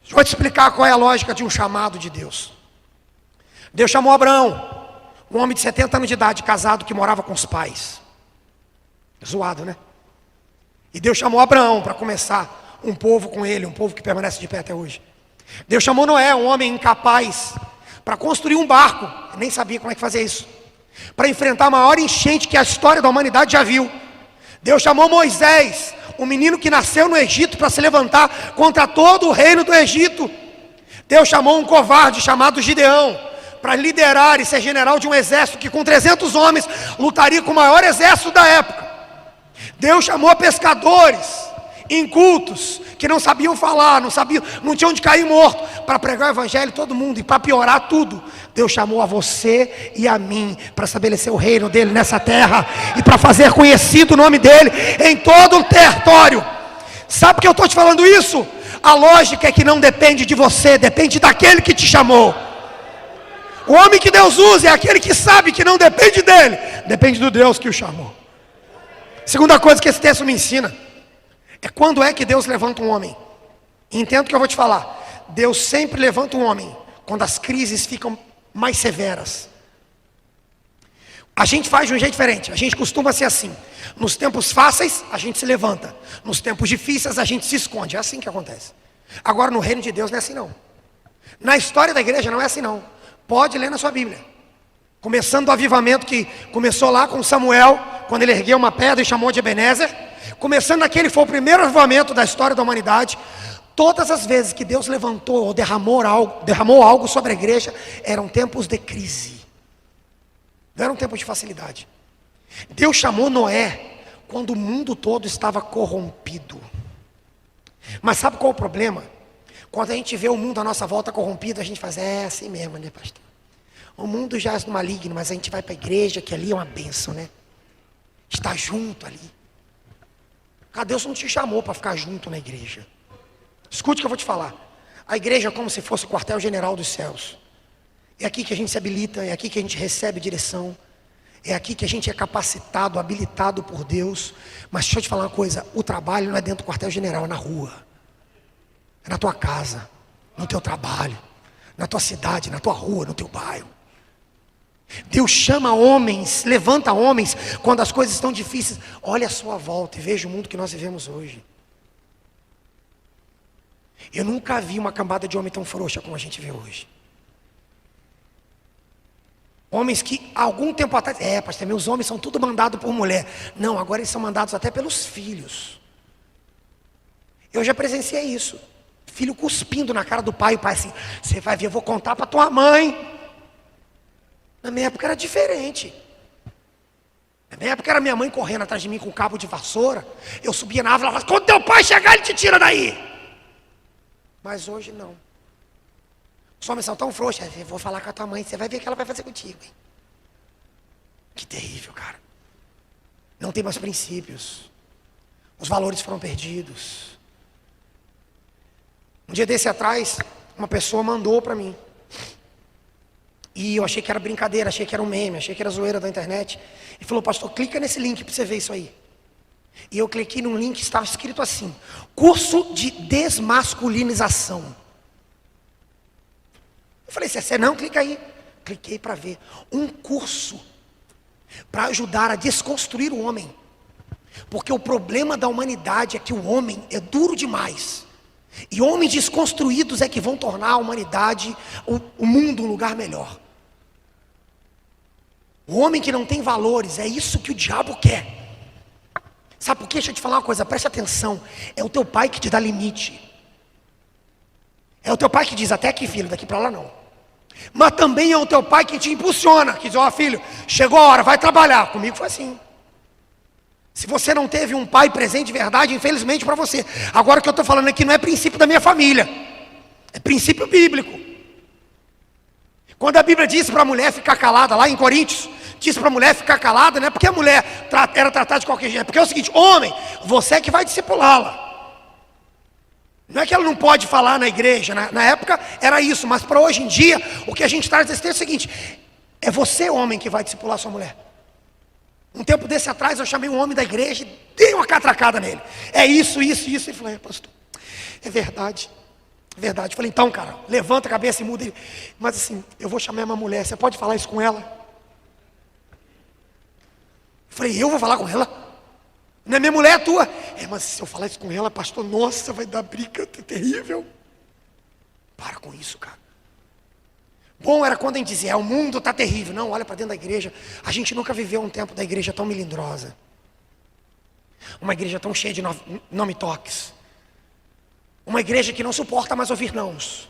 Deixa eu te explicar qual é a lógica de um chamado de Deus. Deus chamou Abraão, um homem de 70 anos de idade, casado, que morava com os pais. Zoado, né? E Deus chamou Abraão para começar um povo com ele, um povo que permanece de pé até hoje. Deus chamou Noé, um homem incapaz, para construir um barco, nem sabia como é que fazia isso, para enfrentar a maior enchente que a história da humanidade já viu. Deus chamou Moisés, um menino que nasceu no Egito, para se levantar contra todo o reino do Egito. Deus chamou um covarde chamado Gideão, para liderar e ser general de um exército que com 300 homens lutaria com o maior exército da época. Deus chamou pescadores incultos, que não sabiam falar, não tinham onde cair morto, para pregar o evangelho a todo mundo. E para piorar tudo, Deus chamou a você e a mim para estabelecer o reino dele nessa terra e para fazer conhecido o nome dele em todo o território. Sabe por que eu estou te falando isso? A lógica é que não depende de você, depende daquele que te chamou. O homem que Deus usa é aquele que sabe que não depende dele, depende do Deus que o chamou. Segunda coisa que esse texto me ensina é quando é que Deus levanta um homem. Entenda o que eu vou te falar. Deus sempre levanta um homem quando as crises ficam mais severas. A gente faz de um jeito diferente. A gente costuma ser assim: nos tempos fáceis a gente se levanta, nos tempos difíceis a gente se esconde. É assim que acontece. Agora no reino de Deus não é assim não. Na história da igreja não é assim não. Pode ler na sua Bíblia. Começando do avivamento que começou lá com Samuel, quando ele ergueu uma pedra e chamou de Ebenezer. Começando naquele, foi o primeiro avivamento da história da humanidade. Todas as vezes que Deus levantou ou derramou algo sobre a igreja, eram tempos de crise, não eram tempos de facilidade. Deus chamou Noé quando o mundo todo estava corrompido. Mas sabe qual é o problema? Quando a gente vê o mundo à nossa volta corrompido, a gente faz, é assim mesmo, né, pastor? O mundo já é maligno, mas a gente vai para a igreja, que ali é uma bênção, né? Está junto ali. Cara, Deus não te chamou para ficar junto na igreja. Escute o que eu vou te falar. A igreja é como se fosse o quartel-general dos céus. É aqui que a gente se habilita, é aqui que a gente recebe direção, é aqui que a gente é capacitado, habilitado por Deus. Mas deixa eu te falar uma coisa: o trabalho não é dentro do quartel-general, é na rua, é na tua casa, no teu trabalho, na tua cidade, na tua rua, no teu bairro. Deus chama homens, levanta homens quando as coisas estão difíceis. Olha a sua volta e veja o mundo que nós vivemos hoje. Eu nunca vi uma cambada de homem tão frouxa como a gente vê hoje. Homens que há algum tempo atrás, pastor, meus homens são tudo mandados por mulher. Não, agora eles são mandados até pelos filhos. Eu já presenciei isso. Filho cuspindo na cara do pai, o pai assim, você vai ver, eu vou contar para tua mãe. Na minha época era diferente. Na minha época era minha mãe correndo atrás de mim com um cabo de vassoura. Eu subia na árvore e falava, quando teu pai chegar, ele te tira daí. Mas hoje não. Os homens são tão frouxos. Eu vou falar com a tua mãe, você vai ver o que ela vai fazer contigo, hein? Que terrível, cara. Não tem mais princípios. Os valores foram perdidos. Um dia desse atrás, uma pessoa mandou para mim. E eu achei que era brincadeira, achei que era um meme, achei que era zoeira da internet. E falou, pastor, clica nesse link para você ver isso aí. E eu cliquei num link que estava escrito assim, curso de desmasculinização. Eu falei, se é sério, não, clica aí. Cliquei para ver. Um curso para ajudar a desconstruir o homem. Porque o problema da humanidade é que o homem é duro demais. E homens desconstruídos é que vão tornar a humanidade, o mundo um lugar melhor. O homem que não tem valores, é isso que o diabo quer. Sabe por quê? Deixa eu te falar uma coisa, preste atenção. É o teu pai que te dá limite. É o teu pai que diz, até aqui filho, daqui para lá não. Mas também é o teu pai que te impulsiona, que diz, ó filho, chegou a hora, vai trabalhar. Comigo foi assim. Se você não teve um pai presente de verdade, infelizmente para você. Agora o que eu estou falando aqui não é princípio da minha família. É princípio bíblico. Quando a Bíblia diz para a mulher ficar calada, lá em Coríntios, diz para a mulher ficar calada, não é porque a mulher era tratada de qualquer jeito, é porque é o seguinte, homem, você é que vai discipulá-la. Não é que ela não pode falar na igreja, na época era isso, mas para hoje em dia, o que a gente traz desse texto é o seguinte, é você, homem, que vai discipular sua mulher. Um tempo desse atrás eu chamei um homem da igreja e dei uma catracada nele. É isso. Ele falou, pastor, é verdade. É verdade. Eu falei, então, cara, levanta a cabeça e muda ele. Mas assim, eu vou chamar uma mulher, você pode falar isso com ela? Eu falei, eu vou falar com ela? Não é minha mulher, é tua. Mas se eu falar isso com ela, pastor, nossa, vai dar briga, é terrível. Para com isso, cara. Bom era quando a gente dizia, o mundo está terrível. Não, olha para dentro da igreja. A gente nunca viveu um tempo da igreja tão melindrosa. Uma igreja tão cheia de não me toques. Uma igreja que não suporta mais ouvir nãos.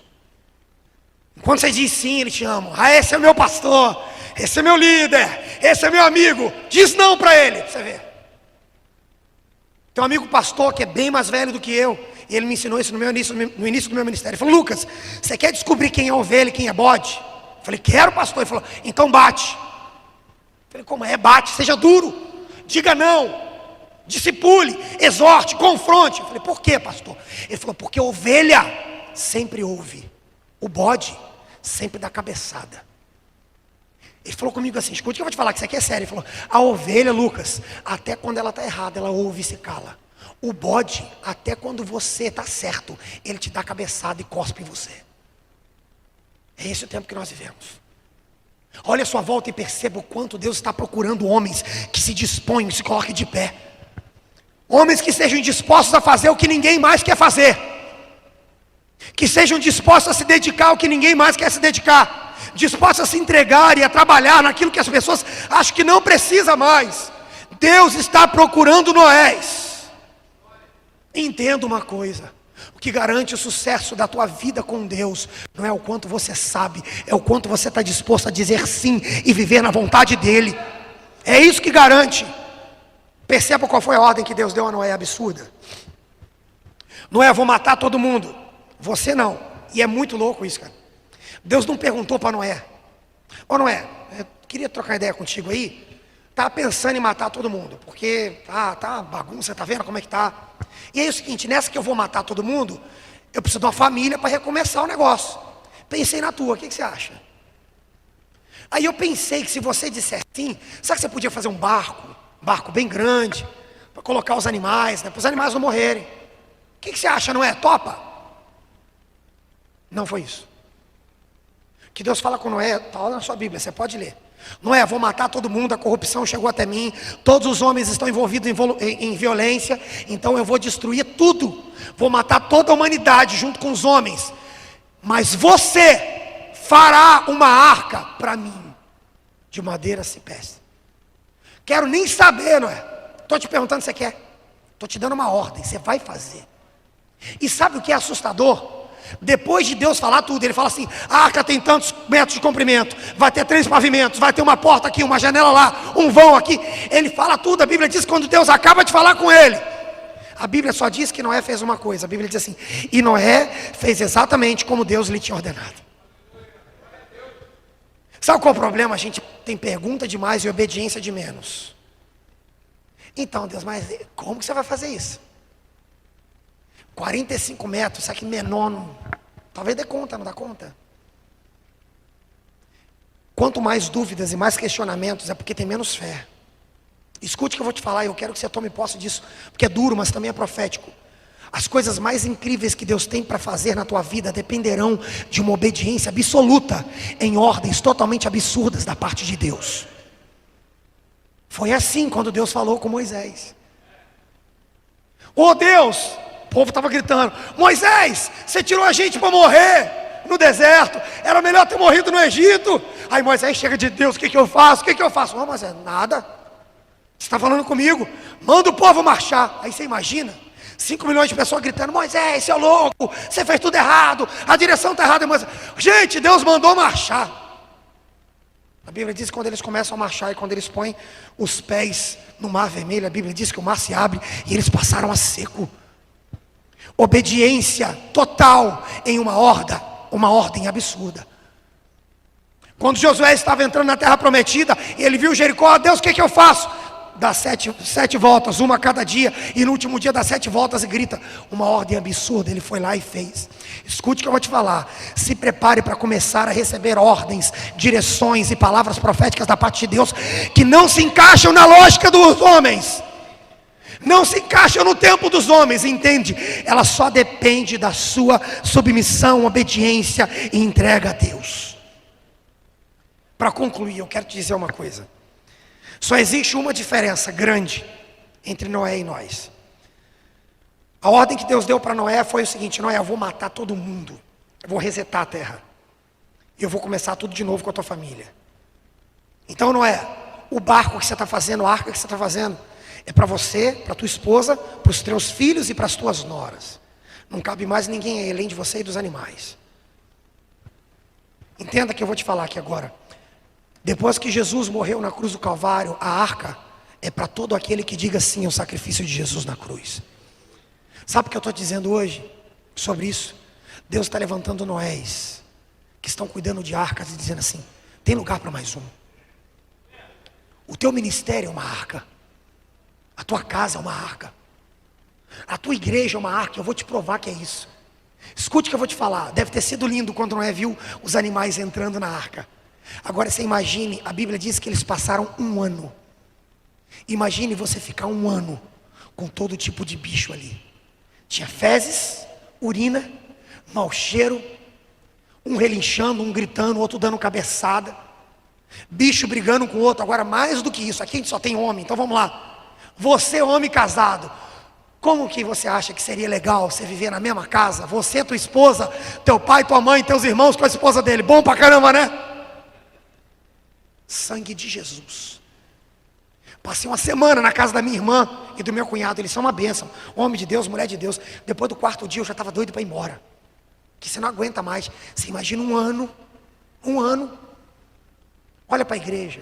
Quando você diz sim, eles te amam. Esse é o meu pastor. Esse é meu líder. Esse é meu amigo. Diz não para ele. Você vê. Tem um amigo pastor que é bem mais velho do que eu. E ele me ensinou isso no início do meu ministério. Ele falou, Lucas, você quer descobrir quem é ovelha e quem é bode? Eu falei, quero, pastor. Ele falou, então bate. Eu falei, como é? Bate, seja duro. Diga não. Discipule, exorte, confronte. Eu falei, por quê, pastor? Ele falou, porque a ovelha sempre ouve. O bode sempre dá cabeçada. Ele falou comigo assim, escute que eu vou te falar que isso aqui é sério. Ele falou, a ovelha, Lucas, até quando ela está errada, ela ouve e se cala. O bode, até quando você está certo, ele te dá cabeçada e cospe em você. É esse o tempo que nós vivemos. Olha a sua volta e perceba o quanto Deus está procurando homens que se dispõem, se coloquem de pé. Homens que sejam dispostos a fazer o que ninguém mais quer fazer. Que sejam dispostos a se dedicar ao que ninguém mais quer se dedicar. Dispostos a se entregar e a trabalhar naquilo que as pessoas acham que não precisa mais. Deus está procurando Noés. Entenda uma coisa, o que garante o sucesso da tua vida com Deus não é o quanto você sabe, é o quanto você está disposto a dizer sim e viver na vontade dEle. É isso que garante. Perceba qual foi a ordem que Deus deu a Noé, absurda. Noé, vou matar todo mundo. Você não. E é muito louco isso, cara. Deus não perguntou para Noé, ô Noé, eu queria trocar ideia contigo aí. Estava pensando em matar todo mundo, porque tá bagunça, tá vendo como é que tá? E aí é o seguinte, nessa que eu vou matar todo mundo, eu preciso de uma família para recomeçar o negócio. Pensei na tua, o que você acha? Aí eu pensei que se você disser sim, sabe que você podia fazer um barco bem grande, para colocar os animais, né, para os animais não morrerem. O que você acha, não é? Topa? Não foi isso. Que Deus fala com Noé, está lá na sua Bíblia, você pode ler. Noé, vou matar todo mundo, a corrupção chegou até mim, todos os homens estão envolvidos em violência, então eu vou destruir tudo, vou matar toda a humanidade junto com os homens, mas você fará uma arca para mim, de madeira cipreste. Quero nem saber, Noé, estou te perguntando se você quer, estou te dando uma ordem, você vai fazer. E sabe o que é assustador? Depois de Deus falar tudo, ele fala assim: a arca tem tantos metros de comprimento, vai ter 3 pavimentos, vai ter uma porta aqui, uma janela lá, um vão aqui. Ele fala tudo. A Bíblia diz que quando Deus acaba de falar com ele, a Bíblia só diz que Noé fez uma coisa. A Bíblia diz assim: e Noé fez exatamente como Deus lhe tinha ordenado. Sabe qual é o problema? A gente tem pergunta demais e obediência de menos. Então Deus, mas como que você vai fazer isso? 45 metros, isso aqui menor, talvez dê conta, não dá conta. Quanto mais dúvidas e mais questionamentos, é porque tem menos fé. Escute o que eu vou te falar, e eu quero que você tome posse disso, porque é duro, mas também é profético. As coisas mais incríveis que Deus tem para fazer na tua vida dependerão de uma obediência absoluta, em ordens totalmente absurdas da parte de Deus. Foi assim quando Deus falou com Moisés. Oh Deus! O povo estava gritando: Moisés, você tirou a gente para morrer no deserto, era melhor ter morrido no Egito. Aí Moisés chega de Deus: o que eu faço? O que eu faço? Não, Moisés, nada, você está falando comigo, manda o povo marchar. Aí você imagina, 5 milhões de pessoas gritando: Moisés, você é louco, você fez tudo errado, a direção está errada. Moisés, gente, Deus mandou marchar. A Bíblia diz que quando eles começam a marchar e quando eles põem os pés no mar vermelho, a Bíblia diz que o mar se abre e eles passaram a seco. Obediência total em uma ordem absurda. Quando Josué estava entrando na terra prometida, ele viu Jericó: Deus, o que eu faço? Dá sete voltas, uma a cada dia, e no último dia dá 7 voltas e grita. Uma ordem absurda, ele foi lá e fez. Escute o que eu vou te falar, se prepare para começar a receber ordens, direções e palavras proféticas da parte de Deus, que não se encaixam na lógica dos homens, não se encaixa no tempo dos homens, entende? Ela só depende da sua submissão, obediência e entrega a Deus. Para concluir, eu quero te dizer uma coisa. Só existe uma diferença grande entre Noé e nós. A ordem que Deus deu para Noé foi o seguinte: Noé, eu vou matar todo mundo, eu vou resetar a terra, eu vou começar tudo de novo com a tua família. Então Noé, o barco que você está fazendo, a arca que você está fazendo, é para você, para tua esposa, para os teus filhos e para as tuas noras. Não cabe mais ninguém aí, além de você e dos animais. Entenda que eu vou te falar aqui agora. Depois que Jesus morreu na cruz do Calvário, a arca é para todo aquele que diga sim ao sacrifício de Jesus na cruz. Sabe o que eu estou dizendo hoje sobre isso? Deus está levantando Noés, que estão cuidando de arcas e dizendo assim: tem lugar para mais um. O teu ministério é uma arca. A tua casa é uma arca. A tua igreja é uma arca. Eu vou te provar que é isso. Escute o que eu vou te falar. Deve ter sido lindo quando Noé viu os animais entrando na arca. Agora você imagine, a Bíblia diz que eles passaram 1 ano. Imagine você ficar 1 ano com todo tipo de bicho ali. Tinha fezes, urina, mau cheiro, um relinchando, um gritando, o outro dando cabeçada, bicho brigando com o outro. Agora mais do que isso, aqui a gente só tem homem, então vamos lá. Você, homem casado, como que você acha que seria legal você viver na mesma casa? Você, tua esposa, teu pai, tua mãe, teus irmãos com a esposa dele. Bom pra caramba, né? Sangue de Jesus. Passei uma semana na casa da minha irmã e do meu cunhado. Eles são uma bênção, homem de Deus, mulher de Deus. Depois do 4º dia eu já estava doido para ir embora, que você não aguenta mais. Você imagina 1 ano. 1 ano. Olha para a igreja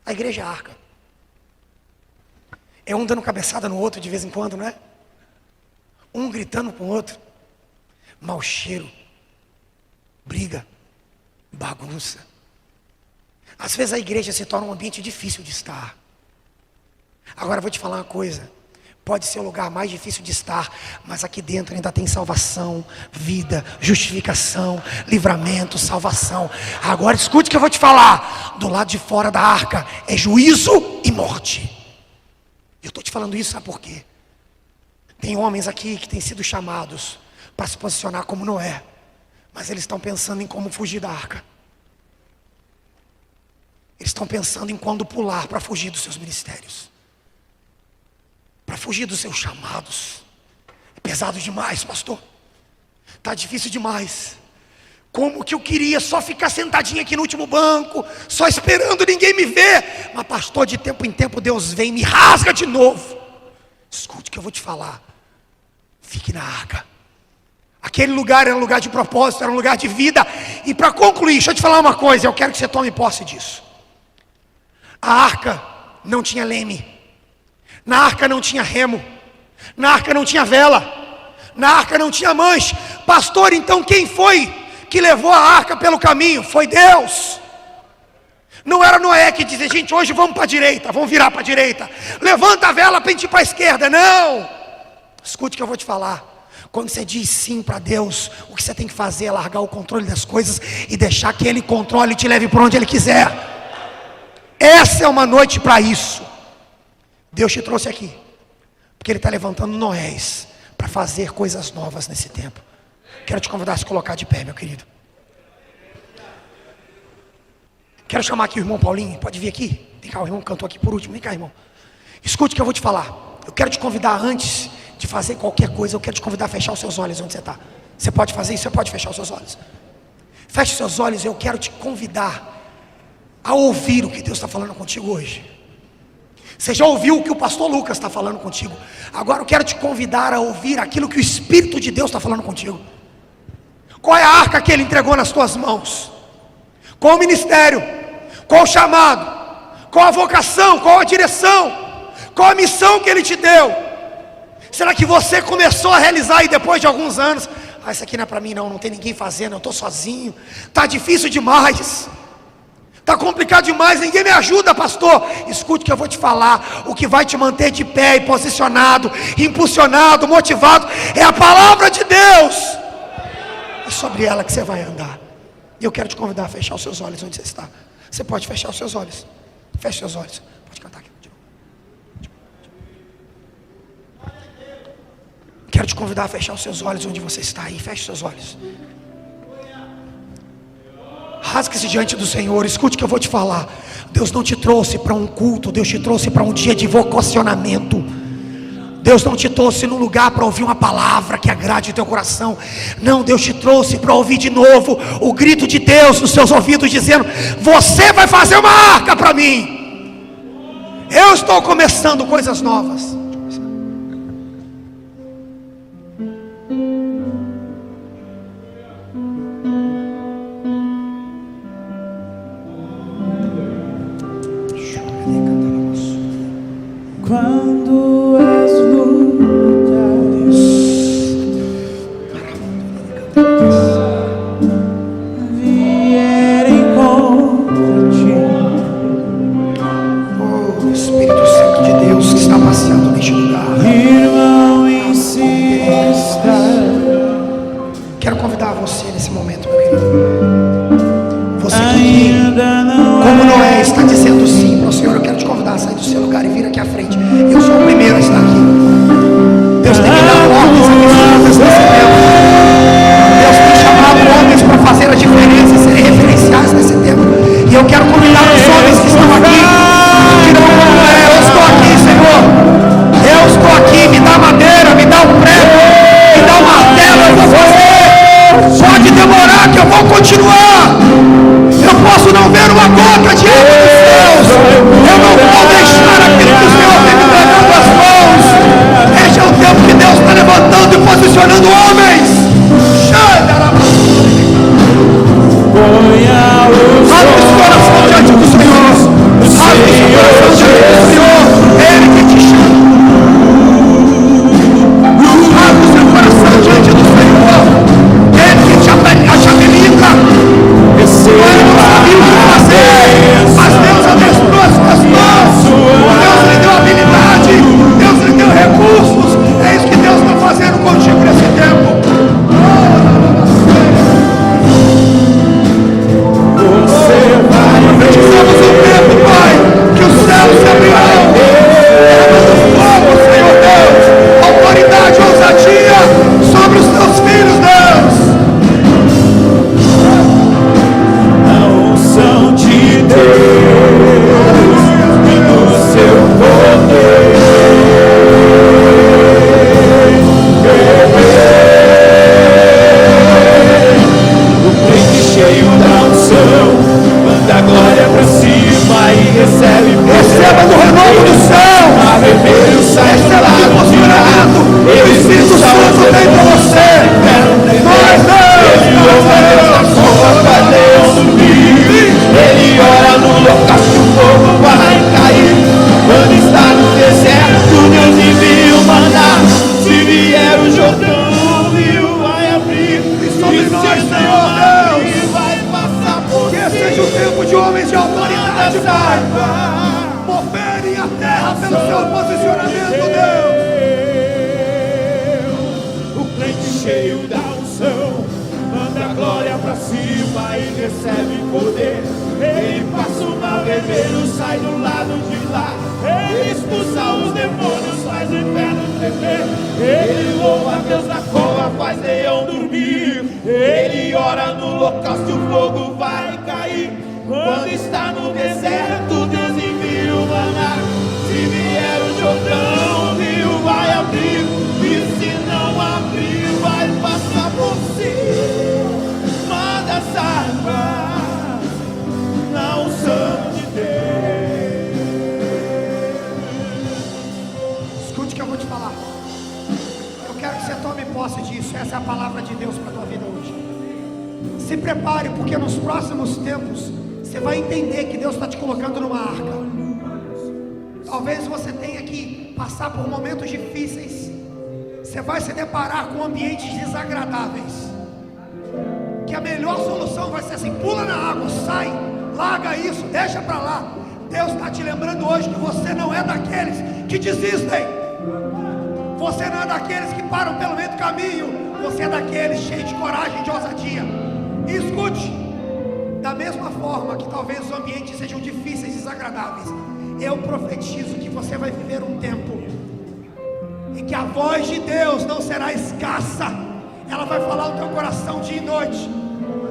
é arca. É um dando cabeçada no outro de vez em quando, não é? Um gritando com o outro. Mau cheiro, briga, bagunça. Às vezes a igreja se torna um ambiente difícil de estar. Agora eu vou te falar uma coisa. Pode ser o lugar mais difícil de estar, mas aqui dentro ainda tem salvação, vida, justificação, livramento, salvação. Agora escute o que eu vou te falar. Do lado de fora da arca é juízo e morte. Eu estou te falando isso, sabe por quê? Tem homens aqui que têm sido chamados para se posicionar como Noé, mas eles estão pensando em como fugir da arca. Eles estão pensando em quando pular para fugir dos seus ministérios, para fugir dos seus chamados. É pesado demais, pastor. Está difícil demais. Como que eu queria só ficar sentadinho aqui no último banco, só esperando ninguém me ver. Mas pastor, de tempo em tempo Deus vem e me rasga de novo. Escute o que eu vou te falar. Fique na arca. Aquele lugar era um lugar de propósito, era um lugar de vida. E para concluir, deixa eu te falar uma coisa. Eu quero que você tome posse disso. A arca não tinha leme. Na arca não tinha remo. Na arca não tinha vela. Na arca não tinha manche. Pastor, então quem foi que levou a arca pelo caminho? Foi Deus. Não era Noé que dizia: gente, hoje vamos para a direita, vamos virar para a direita, levanta a vela para a gente ir para a esquerda. Não. Escute o que eu vou te falar. Quando você diz sim para Deus, o que você tem que fazer é largar o controle das coisas e deixar que Ele controle e te leve para onde Ele quiser. Essa é uma noite para isso. Deus te trouxe aqui porque Ele está levantando Noés para fazer coisas novas nesse tempo. Quero te convidar a se colocar de pé, meu querido. Quero chamar aqui o irmão Paulinho. Pode vir aqui. Vem cá, o irmão cantou aqui por último. Vem cá, irmão. Escute o que eu vou te falar. Eu quero te convidar, antes de fazer qualquer coisa, eu quero te convidar a fechar os seus olhos onde você está. Você pode fazer isso? Você pode fechar os seus olhos. Feche os seus olhos. Eu quero te convidar a ouvir o que Deus está falando contigo hoje. Você já ouviu o que o pastor Lucas está falando contigo. Agora eu quero te convidar a ouvir aquilo que o Espírito de Deus está falando contigo. Qual é a arca que Ele entregou nas tuas mãos? Qual o ministério? Qual o chamado? Qual a vocação? Qual a direção? Qual a missão que Ele te deu? Será que você começou a realizar e depois de alguns anos: ah, isso aqui não é para mim não tem ninguém fazendo, eu estou sozinho, está difícil demais, está complicado demais, ninguém me ajuda, pastor. Escute o que eu vou te falar. O que vai te manter de pé e posicionado, impulsionado, motivado, é a palavra de Deus. É sobre ela que você vai andar. E eu quero te convidar a fechar os seus olhos onde você está. Você pode fechar os seus olhos. Feche seus olhos. Pode cantar aqui. Quero te convidar a fechar os seus olhos onde você está aí. Feche seus olhos. Rasgue-se diante do Senhor. Escute o que eu vou te falar. Deus não te trouxe para um culto. Deus te trouxe para um dia de vocacionamento. Deus não te trouxe num lugar para ouvir uma palavra que agrade o teu coração. Não, Deus te trouxe para ouvir de novo o grito de Deus nos seus ouvidos, dizendo: você vai fazer uma arca para mim. Eu estou começando coisas novas. Quando as lutas vierem contra ti, oh Espírito Santo de Deus que está passeando neste lugar, irmão, insista. Quero convidar você nesse momento, meu querido. Você que, como Noé, está dizendo sim para o Senhor, eu quero te convidar a sair do seu lugar e vir aqui à frente. Eu sou o primeiro a estar aqui. tempo de homens de autoridade, Pai, moverem a terra pelo seu posicionamento, Deus. O crente cheio da unção manda a glória pra cima e recebe poder. Ele passa o mar vermelho, sai do lado de lá. Ele expulsa os demônios, faz o inferno tremer. Ele louva a Deus na cova, faz leão dormir. Ele ora no local se o fogo vai cair. Quando está no deserto, Deus envia o maná. Se vier o Jordão, o rio vai abrir. E se não abrir, vai passar por cima. Manda as águas na unção de Deus. Escute o que eu vou te falar. Eu quero que você tome posse disso. Essa é a palavra de Deus para a tua vida hoje. Se prepare, porque nos próximos tempos você vai entender que Deus está te colocando numa arca. Talvez você tenha que passar por momentos difíceis. Você vai se deparar com ambientes desagradáveis. Que a melhor solução vai ser assim: pula na água, sai, larga isso, deixa para lá. Deus está te lembrando hoje que você não é daqueles que desistem. Você não é daqueles que param pelo meio do caminho. Você é daqueles cheios de coragem, de ousadia. E escute, da mesma forma que talvez os ambientes sejam difíceis e desagradáveis, eu profetizo que você vai viver um tempo em que a voz de Deus não será escassa. Ela vai falar no teu coração dia e noite.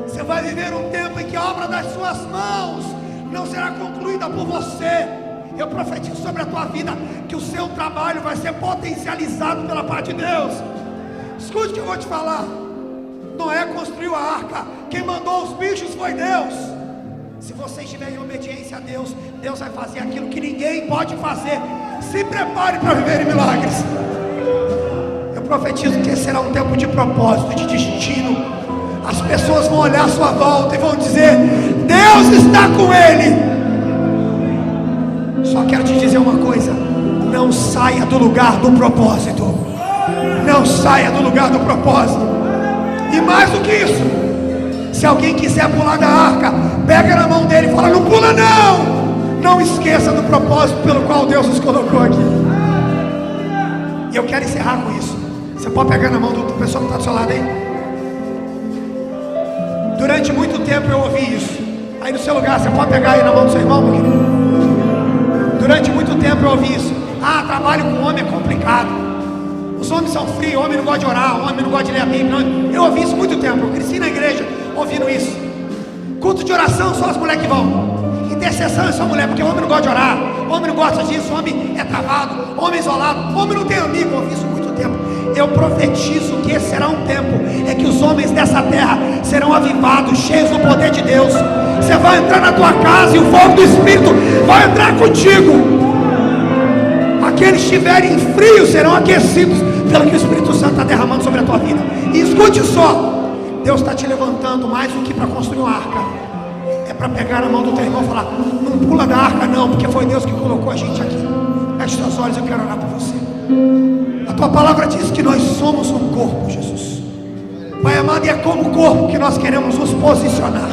Você vai viver um tempo em que a obra das suas mãos não será concluída por você. Eu profetizo sobre a tua vida que o seu trabalho vai ser potencializado pela parte de Deus. Escute o que eu vou te falar. Noé construiu a arca. Quem mandou os bichos foi Deus. Se você estiver em obediência a Deus, Deus vai fazer aquilo que ninguém pode fazer. Se prepare para viver em milagres. Eu profetizo que esse será um tempo de propósito, de destino. As pessoas vão olhar à sua volta e vão dizer: Deus está com ele. Só quero te dizer uma coisa: não saia do lugar do propósito. Não saia do lugar do propósito. E mais do que isso, se alguém quiser pular da arca, pega na mão dele e fala: não pula não. Não esqueça do propósito pelo qual Deus nos colocou aqui. E eu quero encerrar com isso. Você pode pegar na mão da pessoa que está do seu lado aí? Durante muito tempo eu ouvi isso. Aí no seu lugar, você pode pegar aí na mão do seu irmão, meu querido? Durante muito tempo eu ouvi isso. Ah, trabalho com homem é complicado. Os homens são frios, o homem não gosta de orar, o homem não gosta de ler a Bíblia. Eu ouvi isso muito tempo, eu cresci na igreja ouvindo isso. Culto de oração, só as mulheres que vão. Intercessão é só mulher, porque o homem não gosta de orar, o homem não gosta disso, o homem é travado, o homem é isolado, o homem não tem amigo. Eu ouvi isso muito tempo. Eu profetizo que esse será um tempo em que os homens dessa terra serão avivados, cheios do poder de Deus. Você vai entrar na tua casa e o fogo do Espírito vai entrar contigo. Aqueles que estiverem frios serão aquecidos pelo que o Espírito Santo está derramando sobre a tua vida. E escute só, Deus está te levantando mais do que para construir uma arca. É para pegar na mão do teu irmão e falar: não pula da arca não, porque foi Deus que colocou a gente aqui. Feche seus olhos, eu quero orar por você. A tua palavra diz que nós somos um corpo, Jesus. Pai amado, e é como corpo que nós queremos nos posicionar.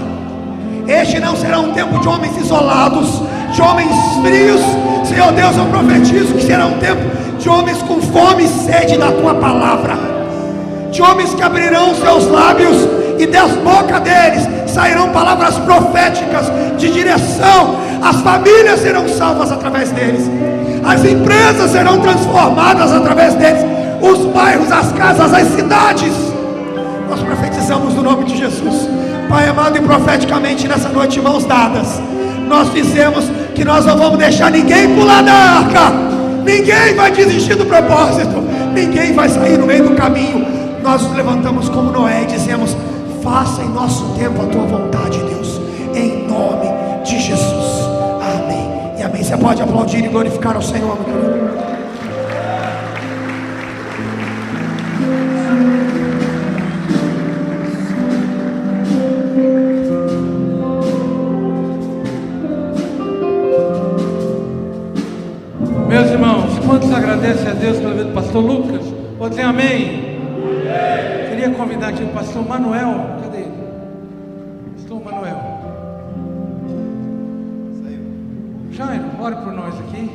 Este não será um tempo de homens isolados, de homens frios. Senhor Deus, eu profetizo que será um tempo de homens com fome e sede da tua palavra, de homens que abrirão seus lábios e das bocas deles sairão palavras proféticas de direção. As famílias serão salvas através deles, as empresas serão transformadas através deles, os bairros, as casas, as cidades. Nós profetizamos no nome de Jesus, Pai amado, e profeticamente nessa noite, mãos dadas, nós dizemos que nós não vamos deixar ninguém pular da arca. Ninguém vai desistir do propósito, ninguém vai sair no meio do caminho. Nós nos levantamos como Noé e dizemos: faça em nosso tempo a tua vontade, Deus, em nome de Jesus, amém e amém. Você pode aplaudir e glorificar ao Senhor, meu querido. Meus irmãos, quantos agradecem a Deus pela vida do pastor Lucas? Vou dizer amém. Queria convidar aqui o pastor Manuel. Cadê ele? Pastor Manuel. ore por nós aqui.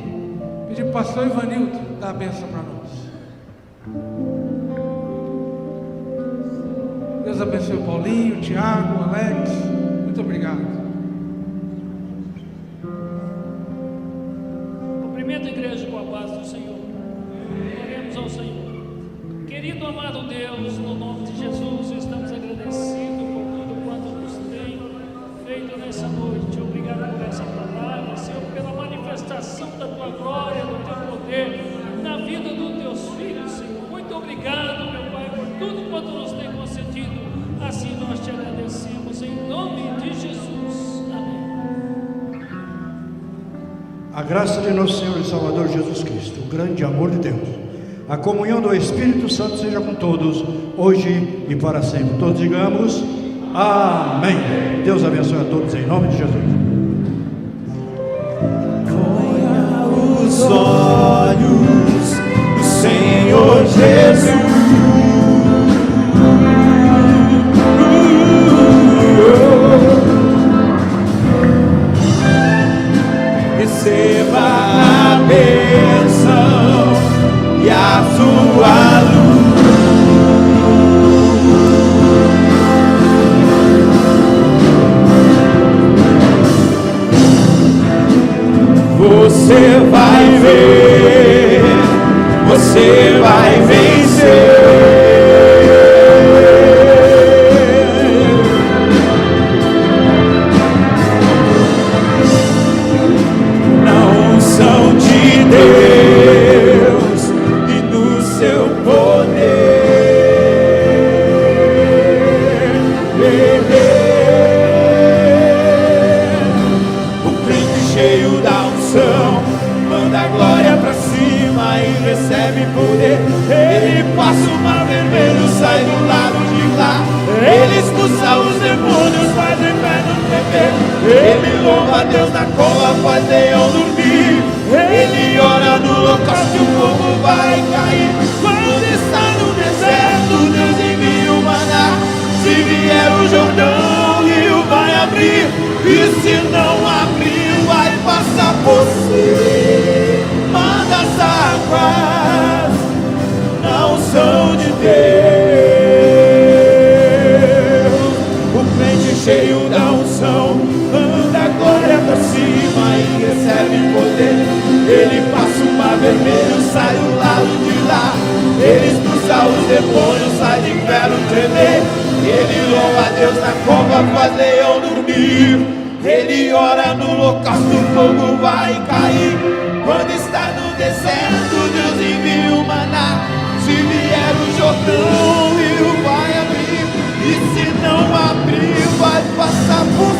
Pedir para o pastor Ivanildo dar a bênção para nós. Deus abençoe o Paulinho, o Tiago, o Alex. Muito obrigado. Cumprimento a igreja com a paz do Senhor. Oremos ao Senhor. Querido amado Deus, no nome de Jesus, estamos agradecidos por tudo quanto nos tem feito nessa noite. Obrigado por essa palavra, Senhor, pela manifestação da tua glória, do teu poder na vida dos teus filhos, Senhor. Muito obrigado, meu Pai, por tudo quanto nos tem concedido. Assim nós te agradecemos em nome de Jesus. Amém. A graça de nosso Senhor e Salvador Jesus Cristo, o grande amor de Deus, a comunhão do Espírito Santo seja com todos, hoje e para sempre. Todos digamos amém. Deus abençoe a todos em nome de Jesus. Ponha os olhos do Senhor Jesus. Receba a bênção e a sua luz. Você vai ver, você vai vencer. Na unção de Deus e no seu poder. O crente cheio da unção manda a glória pra cima e recebe poder. Ele passa o mar vermelho, sai do lado de lá. Ele expulsa os demônios, faz o inferno tremer. Ele louva a Deus na cova, faz leão dormir. Ele ora no local que o fogo vai cair. Quando está no deserto, Deus envia o maná. Se vier o Jordão, o rio vai abrir. E se não abrir, vai passar por cima das águas. Na unção de Deus, o crente cheio da unção manda a glória pra cima e recebe poder. Ele passa o mar vermelho, sai do lado de lá. Ele expulsa os demônios, sai de inferno tremer. Ele louva a Deus na cova, faz leão dormir. Ele ora no local que o fogo vai cair. Quando está no deserto, Deus envia o maná. Se vier o Jordão, o rio vai abrir. E se não abrir, vai passar por